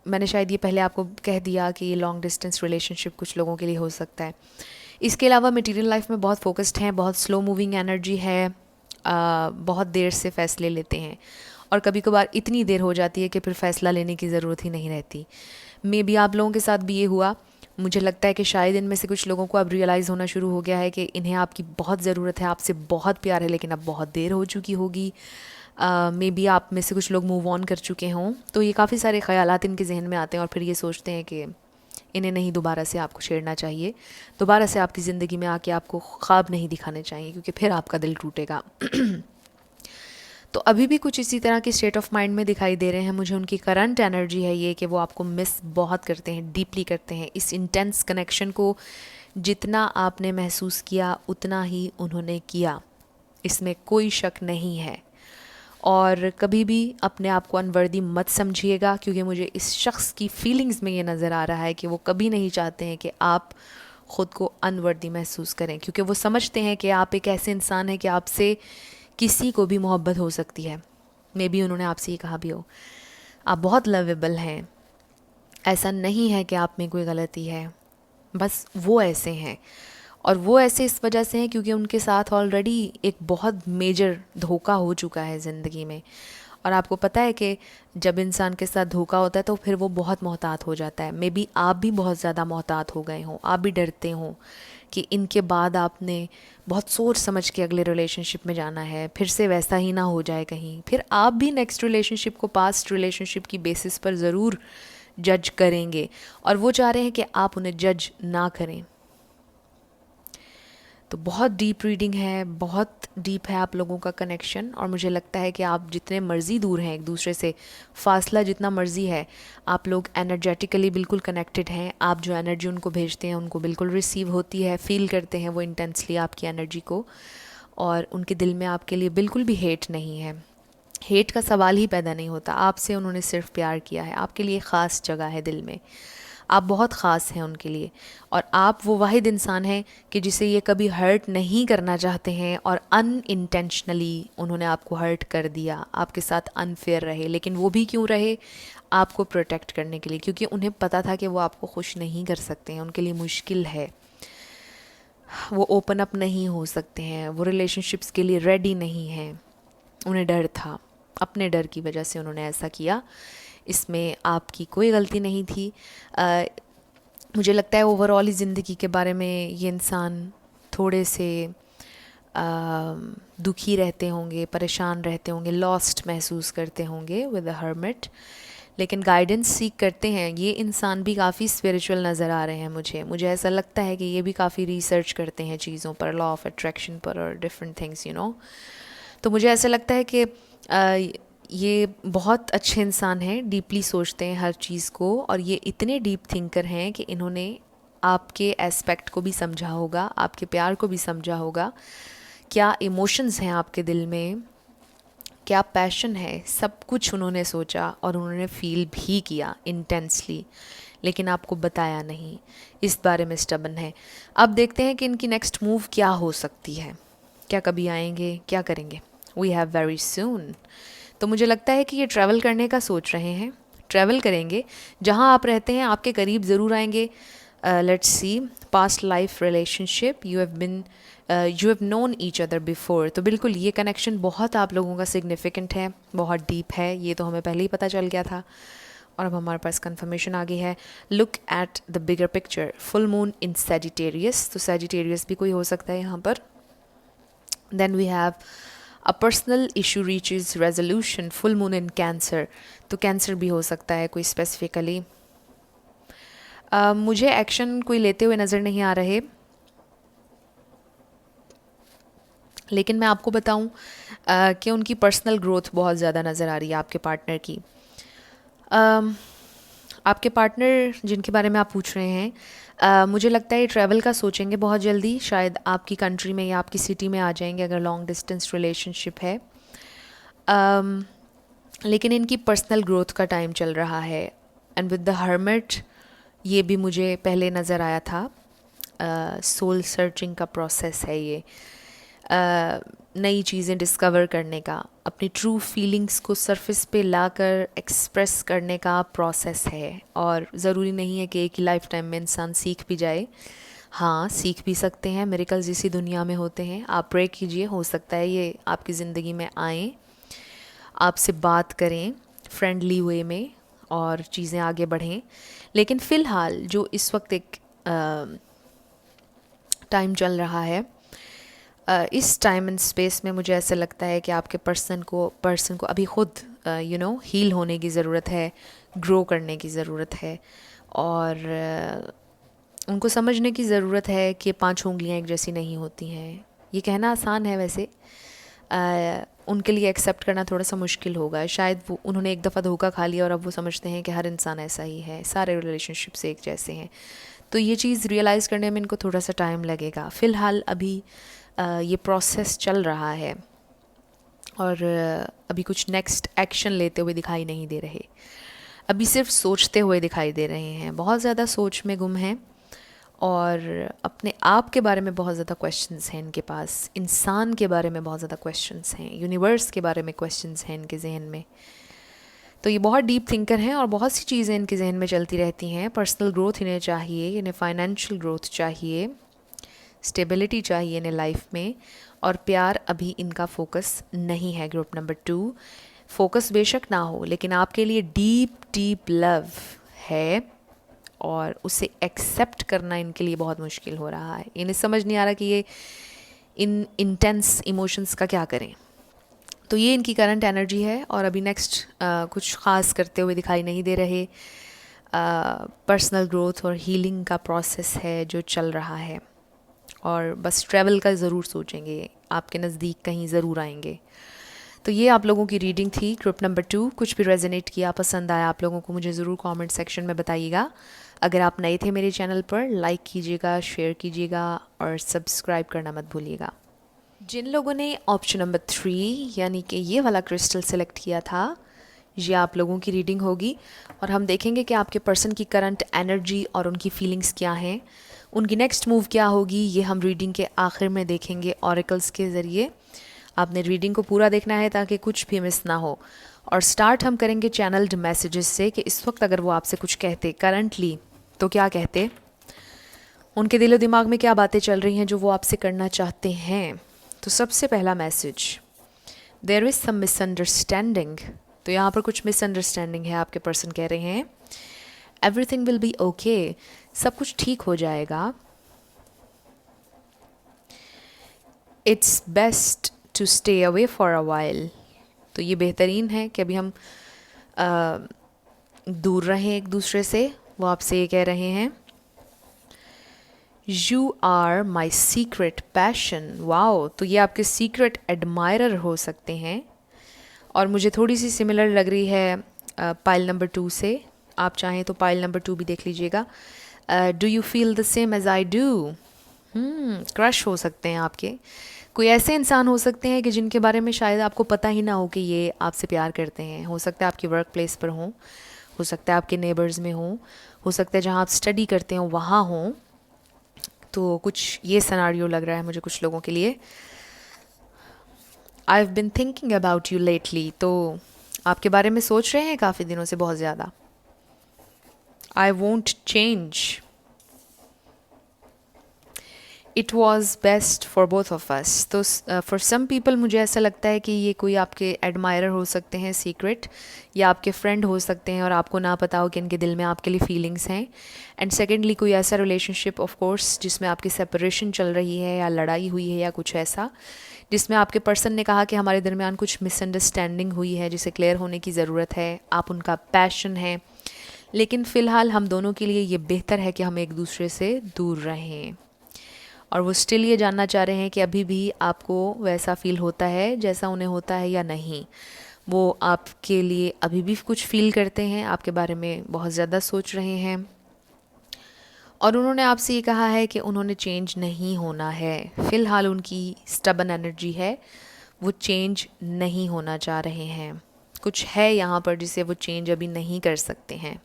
A: मैंने शायद ये पहले आपको कह दिया कि ये लॉन्ग डिस्टेंस रिलेशनशिप कुछ लोगों के लिए हो सकता है। इसके अलावा मटेरियल लाइफ में बहुत फोकस्ड हैं, बहुत स्लो मूविंग एनर्जी है, बहुत देर से फ़ैसले लेते हैं और कभी कभार इतनी देर हो जाती है कि फिर फ़ैसला लेने की ज़रूरत ही नहीं रहती। मे बी आप लोगों के साथ भी ये हुआ। मुझे लगता है कि शायद इनमें से कुछ लोगों को अब रियलाइज़ होना शुरू हो गया है कि इन्हें आपकी बहुत ज़रूरत है, आपसे बहुत प्यार है, लेकिन अब बहुत देर हो चुकी होगी। मे बी आप में से कुछ लोग मूव ऑन कर चुके हों, तो ये काफ़ी सारे ख़यालात इनके जहन में आते हैं और फिर ये सोचते हैं कि इन्हें नहीं दोबारा से आपको छेड़ना चाहिए, दोबारा से आपकी ज़िंदगी में आके आपको ख्वाब नहीं दिखाने चाहिए, क्योंकि फिर आपका दिल टूटेगा। तो अभी भी कुछ इसी तरह के स्टेट ऑफ माइंड में दिखाई दे रहे हैं मुझे। उनकी करंट एनर्जी है ये कि वो आपको मिस बहुत करते हैं, डीपली करते हैं। इस इंटेंस कनेक्शन को जितना आपने महसूस किया उतना ही उन्होंने किया, इसमें कोई शक नहीं है। और कभी भी अपने आप को अनवर्दी मत समझिएगा, क्योंकि मुझे इस शख्स की फीलिंग्स में ये नज़र आ रहा है कि वो कभी नहीं चाहते हैं कि आप ख़ुद को अनवर्दी महसूस करें, क्योंकि वो समझते हैं कि आप एक ऐसे इंसान हैं कि आपसे किसी को भी मोहब्बत हो सकती है। मे बी उन्होंने आपसे ये कहा भी हो, आप बहुत लवेबल हैं, ऐसा नहीं है कि आप में कोई गलती है, बस वो ऐसे हैं। और वो ऐसे इस वजह से हैं क्योंकि उनके साथ ऑलरेडी एक बहुत मेजर धोखा हो चुका है ज़िंदगी में। और आपको पता है कि जब इंसान के साथ धोखा होता है तो फिर वो बहुत मोहतात हो जाता है। मे बी आप भी बहुत ज़्यादा मोहतात हो गए हों, आप भी डरते हों कि इनके बाद आपने बहुत सोच समझ के अगले रिलेशनशिप में जाना है, फिर से वैसा ही ना हो जाए कहीं। फिर आप भी नेक्स्ट रिलेशनशिप को पास्ट रिलेशनशिप की बेसिस पर ज़रूर जज करेंगे, और वो चाह रहे हैं कि आप उन्हें जज ना करें। तो बहुत डीप रीडिंग है, बहुत डीप है आप लोगों का कनेक्शन। और मुझे लगता है कि आप जितने मर्ज़ी दूर हैं एक दूसरे से, फासला जितना मर्ज़ी है, आप लोग एनर्जेटिकली बिल्कुल कनेक्टेड हैं। आप जो एनर्जी उनको भेजते हैं उनको बिल्कुल रिसीव होती है, फ़ील करते हैं वो इंटेंसली आपकी एनर्जी को। और उनके दिल में आपके लिए बिल्कुल भी हेट नहीं है, हेट का सवाल ही पैदा नहीं होता। आपसे उन्होंने सिर्फ प्यार किया है, आपके लिए ख़ास जगह है दिल में, आप बहुत ख़ास हैं उनके लिए। और आप वो वाहिद इंसान हैं कि जिसे ये कभी हर्ट नहीं करना चाहते हैं, और अनइंटेंशनली उन्होंने आपको हर्ट कर दिया, आपके साथ अनफेयर रहे। लेकिन वो भी क्यों रहे? आपको प्रोटेक्ट करने के लिए, क्योंकि उन्हें पता था कि वो आपको खुश नहीं कर सकते हैं, उनके लिए मुश्किल है, वो ओपन अप नहीं हो सकते हैं, वो रिलेशनशिप्स के लिए रेडी नहीं हैं। उन्हें डर था, अपने डर की वजह से उन्होंने ऐसा किया। इसमें आपकी कोई गलती नहीं थी। मुझे लगता है ओवरऑल ही ज़िंदगी के बारे में ये इंसान थोड़े से दुखी रहते होंगे, परेशान रहते होंगे, लॉस्ट महसूस करते होंगे विद अ हर्मिट, लेकिन गाइडेंस सीख करते हैं। ये इंसान भी काफ़ी स्पिरिचुअल नज़र आ रहे हैं मुझे ऐसा लगता है कि ये भी काफ़ी रिसर्च करते हैं चीज़ों पर, लॉ ऑफ अट्रैक्शन पर और डिफरेंट थिंग्स, तो मुझे ऐसा लगता है कि ये बहुत अच्छे इंसान हैं, डीपली सोचते हैं हर चीज़ को, और ये इतने डीप थिंकर हैं कि इन्होंने आपके एस्पेक्ट को भी समझा होगा, आपके प्यार को भी समझा होगा, क्या इमोशंस हैं आपके दिल में, क्या पैशन है, सब कुछ उन्होंने सोचा और उन्होंने फील भी किया इंटेंसली, लेकिन आपको बताया नहीं। इस बारे में स्टबन है। अब देखते हैं कि इनकी नेक्स्ट मूव क्या हो सकती है, क्या कभी आएंगे, क्या करेंगे। We have very soon. तो मुझे लगता है कि ये ट्रैवल करने का सोच रहे हैं, ट्रैवल करेंगे, जहाँ आप रहते हैं आपके करीब ज़रूर आएंगे। Let's see, past life relationship, you have known each other before. तो बिल्कुल ये कनेक्शन बहुत आप लोगों का सिग्निफिकेंट है, बहुत डीप है, ये तो हमें पहले ही पता चल गया था और अब हमारे पास कंफर्मेशन आ गई है। Look at the bigger picture, full moon in Sagittarius, तो सैजिटेरियस भी कोई हो सकता है यहाँ पर। Then we have a personal issue reaches resolution, full moon in Cancer, तो कैंसर भी हो सकता है कोई स्पेसिफिकली। मुझे एक्शन कोई लेते हुए नज़र नहीं आ रहे, लेकिन मैं आपको बताऊं कि उनकी पर्सनल ग्रोथ बहुत ज़्यादा नज़र आ रही है आपके पार्टनर की। आपके पार्टनर जिनके बारे में आप पूछ रहे हैं, मुझे लगता है ये ट्रैवल का सोचेंगे बहुत जल्दी, शायद आपकी कंट्री में या आपकी सिटी में आ जाएंगे अगर लॉन्ग डिस्टेंस रिलेशनशिप है। लेकिन इनकी पर्सनल ग्रोथ का टाइम चल रहा है। एंड विद द हर्मिट, ये भी मुझे पहले नज़र आया था, सोल सर्चिंग का प्रोसेस है ये, नई चीज़ें डिस्कवर करने का। अपनी ट्रू फीलिंग्स को सरफेस पे लाकर एक्सप्रेस करने का प्रोसेस है, और ज़रूरी नहीं है कि एक ही लाइफ टाइम में इंसान सीख भी जाए। हाँ, सीख भी सकते हैं, मिरेकल्स इसी दुनिया में होते हैं। आप प्रे कीजिए, हो सकता है ये आपकी ज़िंदगी में आएँ, आपसे बात करें फ्रेंडली वे में और चीज़ें आगे बढ़ें। लेकिन फ़िलहाल जो इस वक्त एक टाइम चल रहा है, इस टाइम एंड स्पेस में मुझे ऐसा लगता है कि आपके पर्सन को अभी ख़ुद हील होने की ज़रूरत है, ग्रो करने की ज़रूरत है, और उनको समझने की ज़रूरत है कि 5 उँगलियां एक जैसी नहीं होती हैं। ये कहना आसान है वैसे, उनके लिए एक्सेप्ट करना थोड़ा सा मुश्किल होगा। शायद वो उन्होंने एक दफ़ा धोखा खा लिया और अब वो समझते हैं कि हर इंसान ऐसा ही है, सारे रिलेशनशिप्स एक जैसे हैं। तो ये चीज़ रियलाइज़ करने में इनको थोड़ा सा टाइम लगेगा। फ़िलहाल अभी ये प्रोसेस चल रहा है, और अभी कुछ नेक्स्ट एक्शन लेते हुए दिखाई नहीं दे रहे। अभी सिर्फ सोचते हुए दिखाई दे रहे हैं, बहुत ज़्यादा सोच में गुम हैं, और अपने आप के बारे में बहुत ज़्यादा क्वेश्चंस हैं इनके पास, इंसान के बारे में बहुत ज़्यादा क्वेश्चंस हैं, यूनिवर्स के बारे में क्वेश्चंस हैं इनके जहन में। तो ये बहुत डीप थिंकर हैं और बहुत सी चीज़ें इनके जहन में चलती रहती हैं। पर्सनल ग्रोथ इन्हें चाहिए, इन्हें फाइनेंशियल ग्रोथ चाहिए, स्टेबिलिटी चाहिए इन्हें लाइफ में, और प्यार अभी इनका फोकस नहीं है। ग्रुप नंबर 2, फोकस बेशक ना हो, लेकिन आपके लिए डीप डीप लव है, और उसे एक्सेप्ट करना इनके लिए बहुत मुश्किल हो रहा है। इन्हें समझ नहीं आ रहा कि ये इन इंटेंस इमोशंस का क्या करें। तो ये इनकी करंट एनर्जी है, और अभी नेक्स्ट कुछ ख़ास करते हुए दिखाई नहीं दे रहे। पर्सनल ग्रोथ और हीलिंग का प्रोसेस है जो चल रहा है, और बस ट्रैवल का ज़रूर सोचेंगे, आपके नज़दीक कहीं ज़रूर आएंगे। तो ये आप लोगों की रीडिंग थी ग्रुप नंबर 2। कुछ भी रेजोनेट किया, पसंद आया आप लोगों को, मुझे ज़रूर कमेंट सेक्शन में बताइएगा। अगर आप नए थे मेरे चैनल पर, लाइक कीजिएगा, शेयर कीजिएगा, और सब्सक्राइब करना मत भूलिएगा। जिन लोगों ने ऑप्शन नंबर 3 यानी कि ये वाला क्रिस्टल सेलेक्ट किया था, ये आप लोगों की रीडिंग होगी, और हम देखेंगे कि आपके पर्सन की करंट एनर्जी और उनकी फीलिंग्स क्या हैं, उनकी नेक्स्ट मूव क्या होगी। ये हम रीडिंग के आखिर में देखेंगे ऑरेकल्स के ज़रिए। आपने रीडिंग को पूरा देखना है ताकि कुछ भी मिस ना हो। और स्टार्ट हम करेंगे चैनल्ड मैसेजेस से, कि इस वक्त अगर वो आपसे कुछ कहते करंटली, तो क्या कहते, उनके दिलो दिमाग में क्या बातें चल रही हैं जो वो आपसे करना चाहते हैं। तो सबसे पहला message, there is some misunderstanding. तो यहाँ पर कुछ मिसअंडरस्टैंडिंग है, आपके पर्सन कह रहे हैं एवरीथिंग विल बी ओके, सब कुछ ठीक हो जाएगा। It's best to stay away for a while. तो ये बेहतरीन है कि अभी हम दूर रहें एक दूसरे से। वो आपसे ये कह रहे हैं you are my secret passion. Wow, तो ये आपके सीक्रेट एडमायरर हो सकते हैं, और मुझे थोड़ी सी सिमिलर लग रही है पाइल नंबर 2 से। आप चाहें तो पाइल नंबर 2 भी देख लीजिएगा। Do you feel the same as I do. Crush हो सकते हैं आपके, कोई ऐसे इंसान हो सकते हैं कि जिनके बारे में शायद आपको पता ही ना हो कि ये आपसे प्यार करते हैं। हो सकता है आपकी वर्क प्लेस पर हों, हो सकता है आपके नेबर्स में हो सकता है जहाँ आप स्टडी करते हो वहाँ हों। तो कुछ ये सिनेरियो लग रहा है मुझे कुछ लोगों के लिए। I have been thinking about you lately. तो आपके बारे में सोच रहे हैं काफ़ी दिनों से, बहुत ज़्यादा। I won't change, it was best for both of अस। तो फॉर सम पीपल मुझे ऐसा लगता है कि ये कोई आपके एडमायरर हो सकते हैं सीक्रेट, या आपके फ्रेंड हो सकते हैं और आपको ना पता हो कि इनके दिल में आपके लिए फीलिंग्स हैं। एंड सेकेंडली कोई ऐसा रिलेशनशिप ऑफ कोर्स जिसमें आपकी सेपरेशन चल रही है, या लड़ाई हुई है, या कुछ ऐसा जिसमें आपके पर्सन ने कहा कि हमारे दरमियान कुछ मिसअंडरस्टैंडिंग हुई है जिसे क्लियर होने की ज़रूरत है। आप उनका पैशन है, लेकिन फ़िलहाल हम दोनों के लिए ये बेहतर है कि हम एक दूसरे से दूर रहें। और वो स्टिल ये जानना चाह रहे हैं कि अभी भी आपको वैसा फ़ील होता है जैसा उन्हें होता है या नहीं। वो आपके लिए अभी भी कुछ फ़ील करते हैं, आपके बारे में बहुत ज़्यादा सोच रहे हैं, और उन्होंने आपसे ये कहा है कि उन्होंने चेंज नहीं होना है। फ़िलहाल उनकी स्टबन एनर्जी है, वो चेंज नहीं होना चाह रहे हैं। कुछ है यहाँ पर जिसे वो चेंज अभी नहीं कर सकते हैं।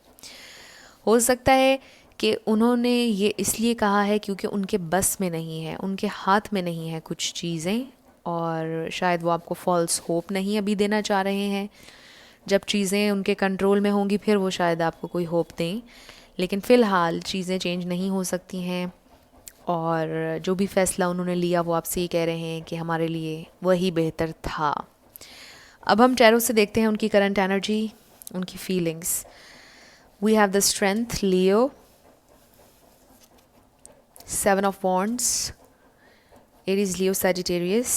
A: हो सकता है कि उन्होंने ये इसलिए कहा है क्योंकि उनके बस में नहीं है, उनके हाथ में नहीं है कुछ चीज़ें, और शायद वो आपको फॉल्स होप नहीं अभी देना चाह रहे हैं। जब चीज़ें उनके कंट्रोल में होंगी फिर वो शायद आपको कोई होप दें, लेकिन फ़िलहाल चीज़ें चेंज नहीं हो सकती हैं। और जो भी फ़ैसला उन्होंने लिया वो आपसे ये कह रहे हैं कि हमारे लिए वही बेहतर था। अब हम टैरो से देखते हैं उनकी करंट एनर्जी, उनकी feelings. We have the strength Leo, 7 of wands, Aries Leo Sagittarius,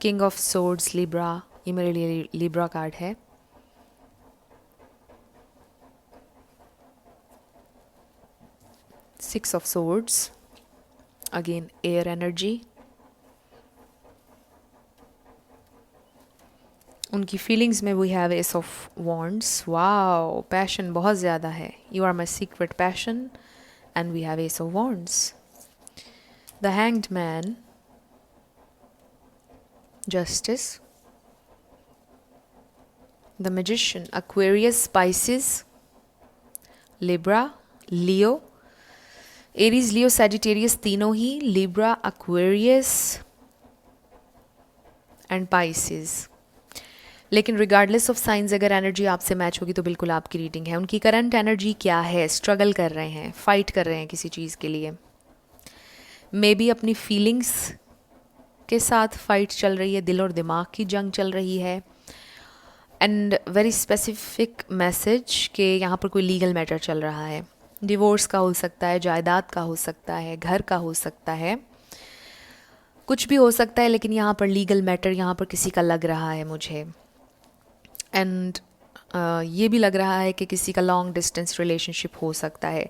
A: king of swords Libra, ये मेरे लिए लिब्रा कार्ड है। Six of swords, again air energy. उनकी फीलिंग्स में we have ace of wands, wow passion बहुत ज़्यादा है, you are my secret passion, and we have ace of wands. The hanged man, justice, the magician, Aquarius, Pisces, Libra, Leo, Aries, Leo, Sagittarius, तीनों ही Libra, Aquarius एंड Pisces। लेकिन रिगार्डलेस ऑफ साइंस अगर एनर्जी आपसे मैच होगी तो बिल्कुल आपकी रीडिंग है। उनकी करंट एनर्जी क्या है? स्ट्रगल कर रहे हैं, फाइट कर रहे हैं किसी चीज़ के लिए, मे बी अपनी फीलिंग्स के साथ फाइट चल रही है, दिल और दिमाग की जंग चल रही है। एंड वेरी स्पेसिफिक मैसेज कि यहाँ पर कोई लीगल मैटर चल रहा है, डिवोर्स का हो सकता है, जायदाद का हो सकता है, घर का हो सकता है, कुछ भी हो सकता है, लेकिन यहाँ पर लीगल मैटर यहाँ पर किसी का लग रहा है मुझे। एंड ये भी लग रहा है कि किसी का लॉन्ग डिस्टेंस रिलेशनशिप हो सकता है।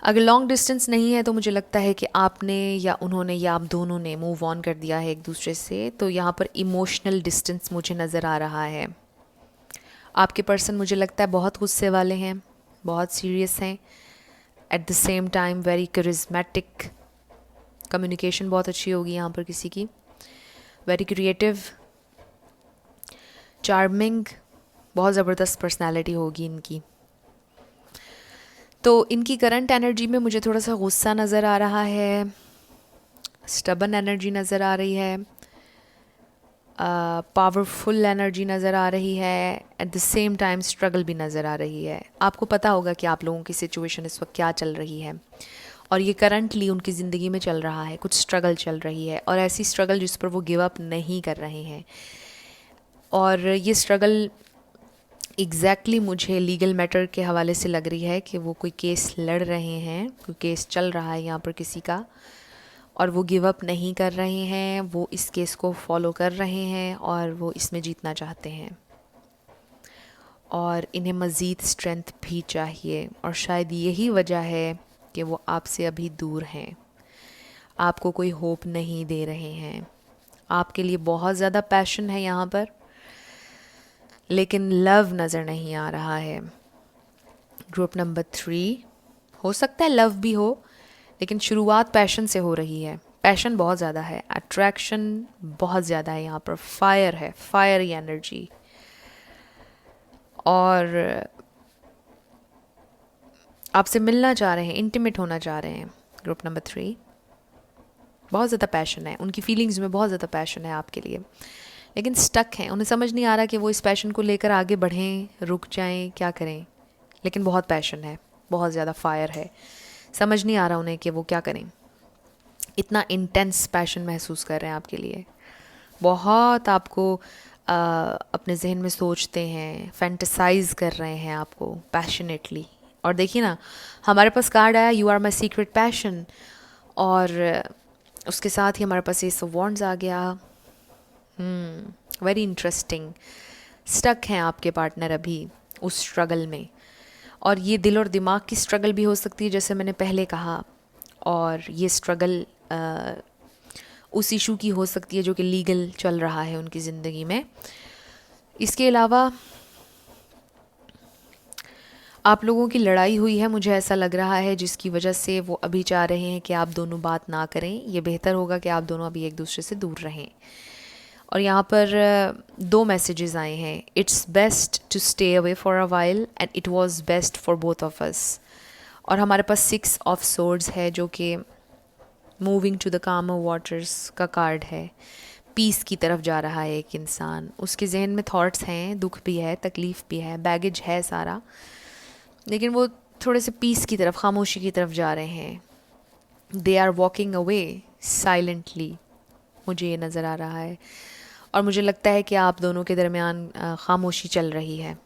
A: अगर लॉन्ग डिस्टेंस नहीं है तो मुझे लगता है कि आपने या उन्होंने या आप दोनों ने मूव ऑन कर दिया है एक दूसरे से। तो यहाँ पर इमोशनल डिस्टेंस मुझे नज़र आ रहा है। आपके पर्सन मुझे लगता है बहुत गुस्से वाले हैं, बहुत सीरियस हैं, at the same time very charismatic, communication बहुत अच्छी होगी यहाँ पर किसी की, वेरी क्रिएटिव, चार्मिंग, बहुत ज़बरदस्त पर्सनैलिटी होगी इनकी। तो इनकी करंट एनर्जी में मुझे थोड़ा सा गुस्सा नज़र आ रहा है, स्टबन एनर्जी नज़र आ रही है, पावरफुल एनर्जी नज़र आ रही है, at the same time struggle भी नज़र आ रही है। आपको पता होगा कि आप लोगों की सिचुएशन इस वक्त क्या चल रही है, और ये करंटली उनकी ज़िंदगी में चल रहा है, कुछ स्ट्रगल चल रही है, और ऐसी स्ट्रगल जिस पर वो गिव अप नहीं कर रहे हैं। और ये स्ट्रगल एग्जैक्टली मुझे लीगल मैटर के हवाले से लग रही है कि वो कोई केस लड़ रहे हैं, कोई केस चल रहा है यहाँ पर किसी का, और वो गिव अप नहीं कर रहे हैं, वो इस केस को फॉलो कर रहे हैं और वो इसमें जीतना चाहते हैं, और इन्हें मज़ीद स्ट्रेंथ भी चाहिए। और शायद यही वजह है कि वो आपसे अभी दूर हैं, आपको कोई होप नहीं दे रहे हैं। आपके लिए बहुत ज़्यादा पैशन है यहाँ पर, लेकिन लव नज़र नहीं आ रहा है। ग्रुप नंबर 3, हो सकता है लव भी हो, लेकिन शुरुआत पैशन से हो रही है। पैशन बहुत ज़्यादा है, अट्रैक्शन बहुत ज़्यादा है, यहाँ पर फायर है, फायरी एनर्जी, और आपसे मिलना चाह रहे हैं, इंटीमेट होना चाह रहे हैं। ग्रुप नंबर 3, बहुत ज़्यादा पैशन है, उनकी फीलिंग्स में बहुत ज़्यादा पैशन है आपके लिए, लेकिन स्टक हैं, उन्हें समझ नहीं आ रहा कि वो इस पैशन को लेकर आगे बढ़ें, रुक जाएं, क्या करें। लेकिन बहुत पैशन है, बहुत ज़्यादा फायर है, समझ नहीं आ रहा उन्हें कि वो क्या करें। इतना इंटेंस पैशन महसूस कर रहे हैं आपके लिए, बहुत आपको अपने जहन में सोचते हैं, फैंटसाइज कर रहे हैं आपको पैशनेटली। और देखिए ना, हमारे पास कार्ड आया you are my secret passion, और उसके साथ ही हमारे पास एस ऑफ वॉन्ड्स आ गया। Very interesting. स्टक हैं आपके पार्टनर अभी उस स्ट्रगल में, और ये दिल और दिमाग की स्ट्रगल भी हो सकती है जैसे मैंने पहले कहा, और ये स्ट्रगल उस इशू की हो सकती है जो कि लीगल चल रहा है उनकी ज़िंदगी में। इसके अलावा आप लोगों की लड़ाई हुई है, मुझे ऐसा लग रहा है, जिसकी वजह से वो अभी चाह रहे हैं कि आप दोनों बात ना करें। ये बेहतर होगा कि आप दोनों अभी एक दूसरे से दूर रहें। और यहाँ पर 2 मैसेजेस आए हैं, it's best to stay away for a while and it was best for both of us. और हमारे पास 6 ऑफ सोर्ड्स है जो कि moving to the calmer waters का कार्ड है। पीस की तरफ जा रहा है एक इंसान। उसके जहन में थॉट्स हैं, दुख भी है, तकलीफ़ भी है, बैगेज है सारा, लेकिन वो थोड़े से पीस की तरफ, खामोशी की तरफ जा रहे हैं। They are walking away silently, मुझे ये नज़र आ रहा है। और मुझे लगता है कि आप दोनों के दरमियान खामोशी चल रही है।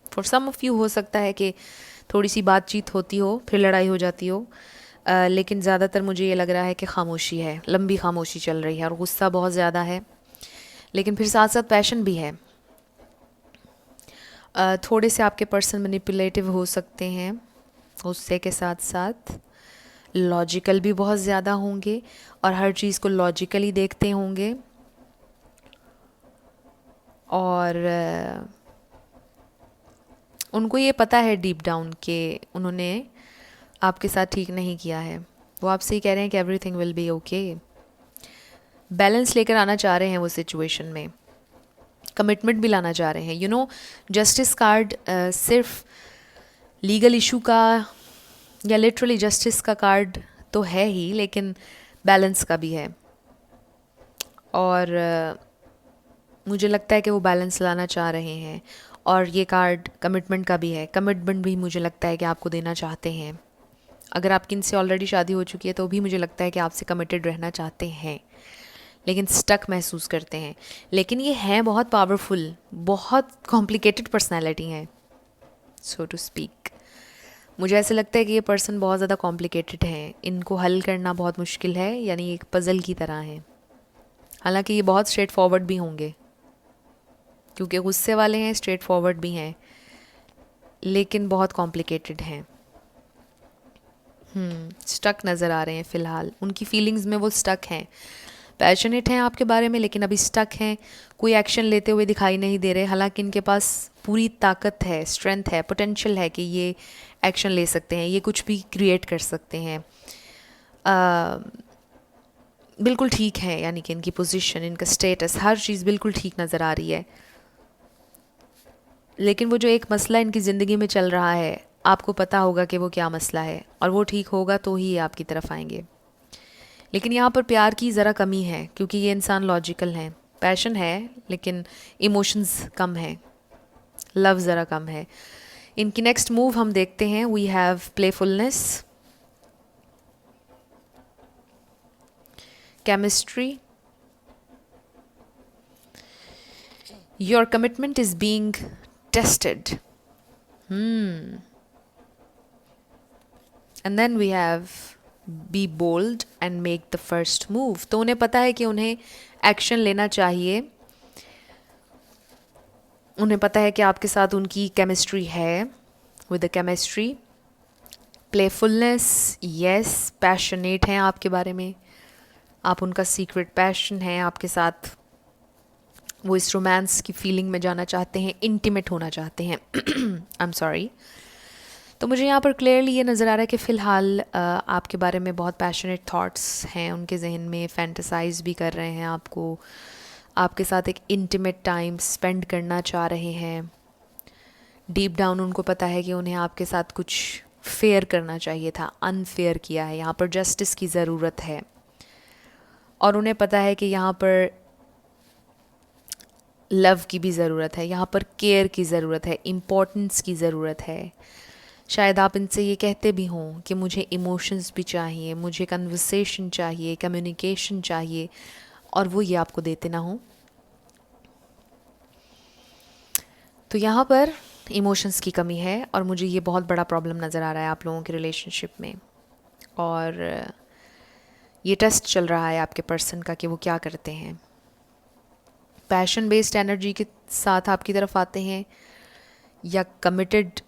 A: फॉर सम ऑफ़ यू हो सकता है कि थोड़ी सी बातचीत होती हो, फिर लड़ाई हो जाती हो, लेकिन ज़्यादातर मुझे ये लग रहा है कि खामोशी है, लंबी खामोशी चल रही है, और गुस्सा बहुत ज़्यादा है, लेकिन फिर साथ साथ पैशन भी है। थोड़े से आपके पर्सन मैनिपुलेटिव हो सकते हैं, गुस्से के साथ साथ लॉजिकल भी बहुत ज़्यादा होंगे, और हर चीज़ को लॉजिकली देखते होंगे, और उनको ये पता है डीप डाउन कि उन्होंने आपके साथ ठीक नहीं किया है। वो आपसे ही कह रहे हैं कि everything will be okay. Balance लेकर आना चाह रहे हैं वो सिचुएशन में, कमिटमेंट भी लाना चाह रहे हैं। यू नो, जस्टिस कार्ड सिर्फ लीगल इशू का या लिटरली जस्टिस का कार्ड तो है ही, लेकिन बैलेंस का भी है। और मुझे लगता है कि वो बैलेंस लाना चाह रहे हैं। और ये कार्ड कमिटमेंट का भी है, कमिटमेंट भी मुझे लगता है कि आपको देना चाहते हैं। अगर आपकी इनसे ऑलरेडी शादी हो चुकी है तो भी मुझे लगता है कि आपसे कमिटेड रहना चाहते हैं, लेकिन स्टक महसूस करते हैं। लेकिन ये हैं बहुत पावरफुल, बहुत कॉम्प्लिकेटेड पर्सनैलिटी हैं, सो टू स्पीक। मुझे ऐसा लगता है कि ये पर्सन बहुत ज़्यादा कॉम्प्लिकेटेड हैं, इनको हल करना बहुत मुश्किल है, यानी एक पज़ल की तरह है। हालांकि ये बहुत स्ट्रेट फॉरवर्ड भी होंगे, क्योंकि गुस्से वाले हैं, स्ट्रेट फॉरवर्ड भी हैं, लेकिन बहुत कॉम्प्लिकेटेड हैं। स्टक नज़र आ रहे हैं फ़िलहाल, उनकी फीलिंग्स में वो स्टक हैं। पैशनेट हैं आपके बारे में, लेकिन अभी स्टक हैं, कोई एक्शन लेते हुए दिखाई नहीं दे रहे। हालांकि इनके पास पूरी ताकत है, स्ट्रेंथ है, पोटेंशियल है कि ये एक्शन ले सकते हैं, ये कुछ भी क्रिएट कर सकते हैं। बिल्कुल ठीक है, यानी कि इनकी पोजीशन, इनका स्टेटस, हर चीज़ बिल्कुल ठीक नज़र आ रही है। लेकिन वो जो एक मसला इनकी ज़िंदगी में चल रहा है, आपको पता होगा कि वो क्या मसला है, और वो ठीक होगा तो ही ये आपकी तरफ आएंगे। लेकिन यहाँ पर प्यार की ज़रा कमी है, क्योंकि ये इंसान लॉजिकल हैं। पैशन है लेकिन इमोशंस कम है, लव ज़रा कम है। इनकी नेक्स्ट मूव हम देखते हैं। We have playfulness, chemistry, your commitment is being tested, and then we have be bold and make the first move. तो उन्हें पता है कि उन्हें एक्शन लेना चाहिए, उन्हें पता है कि आपके साथ उनकी केमिस्ट्री है। With the chemistry, playfulness, yes, passionate हैं आपके बारे में, आप उनका सीक्रेट पैशन है आपके साथ। वो इस रोमांस की फीलिंग में जाना चाहते हैं, इंटीमेट होना चाहते हैं। I am sorry. तो मुझे यहाँ पर क्लियरली ये नज़र आ रहा है कि फ़िलहाल आपके बारे में बहुत पैशनेट थॉट्स हैं उनके जहन में, फैंटसाइज भी कर रहे हैं आपको, आपके साथ एक इंटीमेट टाइम स्पेंड करना चाह रहे हैं। डीप डाउन उनको पता है कि उन्हें आपके साथ कुछ फेयर करना चाहिए था, अनफेयर किया है, यहाँ पर जस्टिस की ज़रूरत है। और उन्हें पता है कि यहाँ पर लव की भी ज़रूरत है, यहाँ पर केयर की ज़रूरत है, इम्पोर्टेंस की ज़रूरत है। शायद आप इनसे ये कहते भी हों कि मुझे इमोशंस भी चाहिए, मुझे कन्वर्सेशन चाहिए, कम्युनिकेशन चाहिए, और वो ये आपको देते ना हों। तो यहाँ पर इमोशंस की कमी है, और मुझे ये बहुत बड़ा प्रॉब्लम नज़र आ रहा है आप लोगों के रिलेशनशिप में। और ये टेस्ट चल रहा है आपके पर्सन का कि वो क्या करते हैं। पैशन बेस्ड एनर्जी के साथ आपकी तरफ आते हैं, या कमिटेड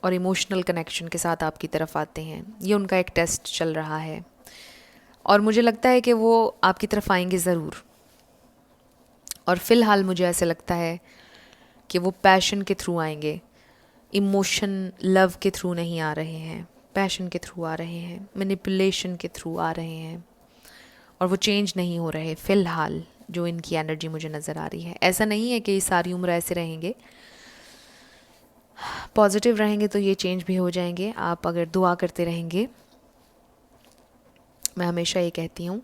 A: और इमोशनल कनेक्शन के साथ आपकी तरफ आते हैं। ये उनका एक टेस्ट चल रहा है, और मुझे लगता है कि वो आपकी तरफ आएंगे ज़रूर। और फ़िलहाल मुझे ऐसे लगता है कि वो पैशन के थ्रू आएंगे, इमोशन लव के थ्रू नहीं आ रहे हैं, पैशन के थ्रू आ रहे हैं, मैनिपुलेशन के थ्रू आ रहे हैं, और वो चेंज नहीं हो रहे फ़िलहाल। जो इनकी एनर्जी मुझे नज़र आ रही है, ऐसा नहीं है कि सारी उम्र ऐसे रहेंगे, पॉजिटिव रहेंगे तो ये चेंज भी हो जाएंगे, आप अगर दुआ करते रहेंगे। मैं हमेशा ये कहती हूँ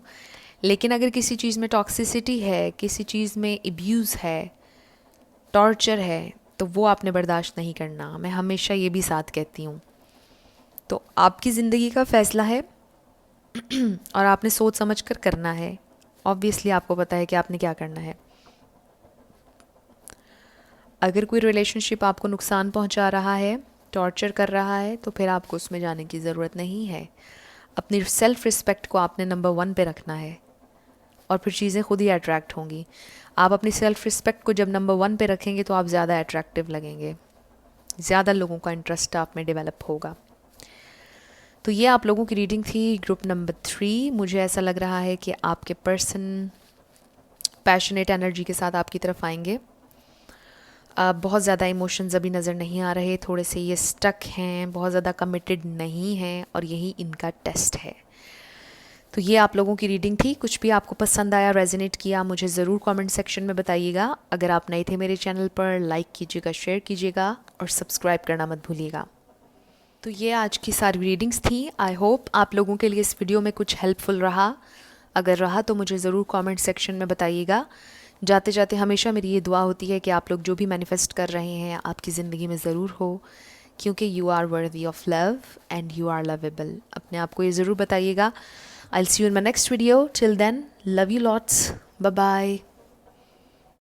A: लेकिन अगर किसी चीज़ में टॉक्सिसिटी है, किसी चीज़ में एब्यूज़ है, टॉर्चर है, तो वो आपने बर्दाश्त नहीं करना। मैं हमेशा ये भी साथ कहती हूँ। तो आपकी ज़िंदगी का फ़ैसला है और आपने सोच समझ कर करना है। ऑब्वियसली आपको पता है कि आपने क्या करना है। अगर कोई रिलेशनशिप आपको नुकसान पहुंचा रहा है, टॉर्चर कर रहा है, तो फिर आपको उसमें जाने की ज़रूरत नहीं है। अपनी सेल्फ़ रिस्पेक्ट को आपने नंबर 1 पे रखना है और फिर चीज़ें खुद ही अट्रैक्ट होंगी। आप अपनी सेल्फ़ रिस्पेक्ट को जब नंबर 1 पे रखेंगे तो आप ज़्यादा अट्रैक्टिव लगेंगे, ज़्यादा लोगों का इंटरेस्ट आप में डेवलप होगा। तो ये आप लोगों की रीडिंग थी ग्रुप नंबर 3। मुझे ऐसा लग रहा है कि आपके पर्सन पैशनेट एनर्जी के साथ आपकी तरफ आएंगे। बहुत ज़्यादा इमोशंस अभी नज़र नहीं आ रहे, थोड़े से ये स्टक हैं, बहुत ज़्यादा कमिटेड नहीं हैं और यही इनका टेस्ट है। तो ये आप लोगों की रीडिंग थी। कुछ भी आपको पसंद आया, रेजोनेट किया, मुझे ज़रूर कमेंट सेक्शन में बताइएगा। अगर आप नए थे मेरे चैनल पर, लाइक कीजिएगा, शेयर कीजिएगा और सब्सक्राइब करना मत भूलिएगा। तो ये आज की सारी रीडिंग्स थी। आई होप आप लोगों के लिए इस वीडियो में कुछ हेल्पफुल रहा। अगर रहा तो मुझे ज़रूर कमेंट सेक्शन में बताइएगा। जाते जाते हमेशा मेरी ये दुआ होती है कि आप लोग जो भी मैनिफेस्ट कर रहे हैं आपकी ज़िंदगी में ज़रूर हो, क्योंकि you are worthy of love and you are lovable. अपने आप को ये ज़रूर बताइएगा। I will see you in my next video. Till then, love you lots. Bye bye.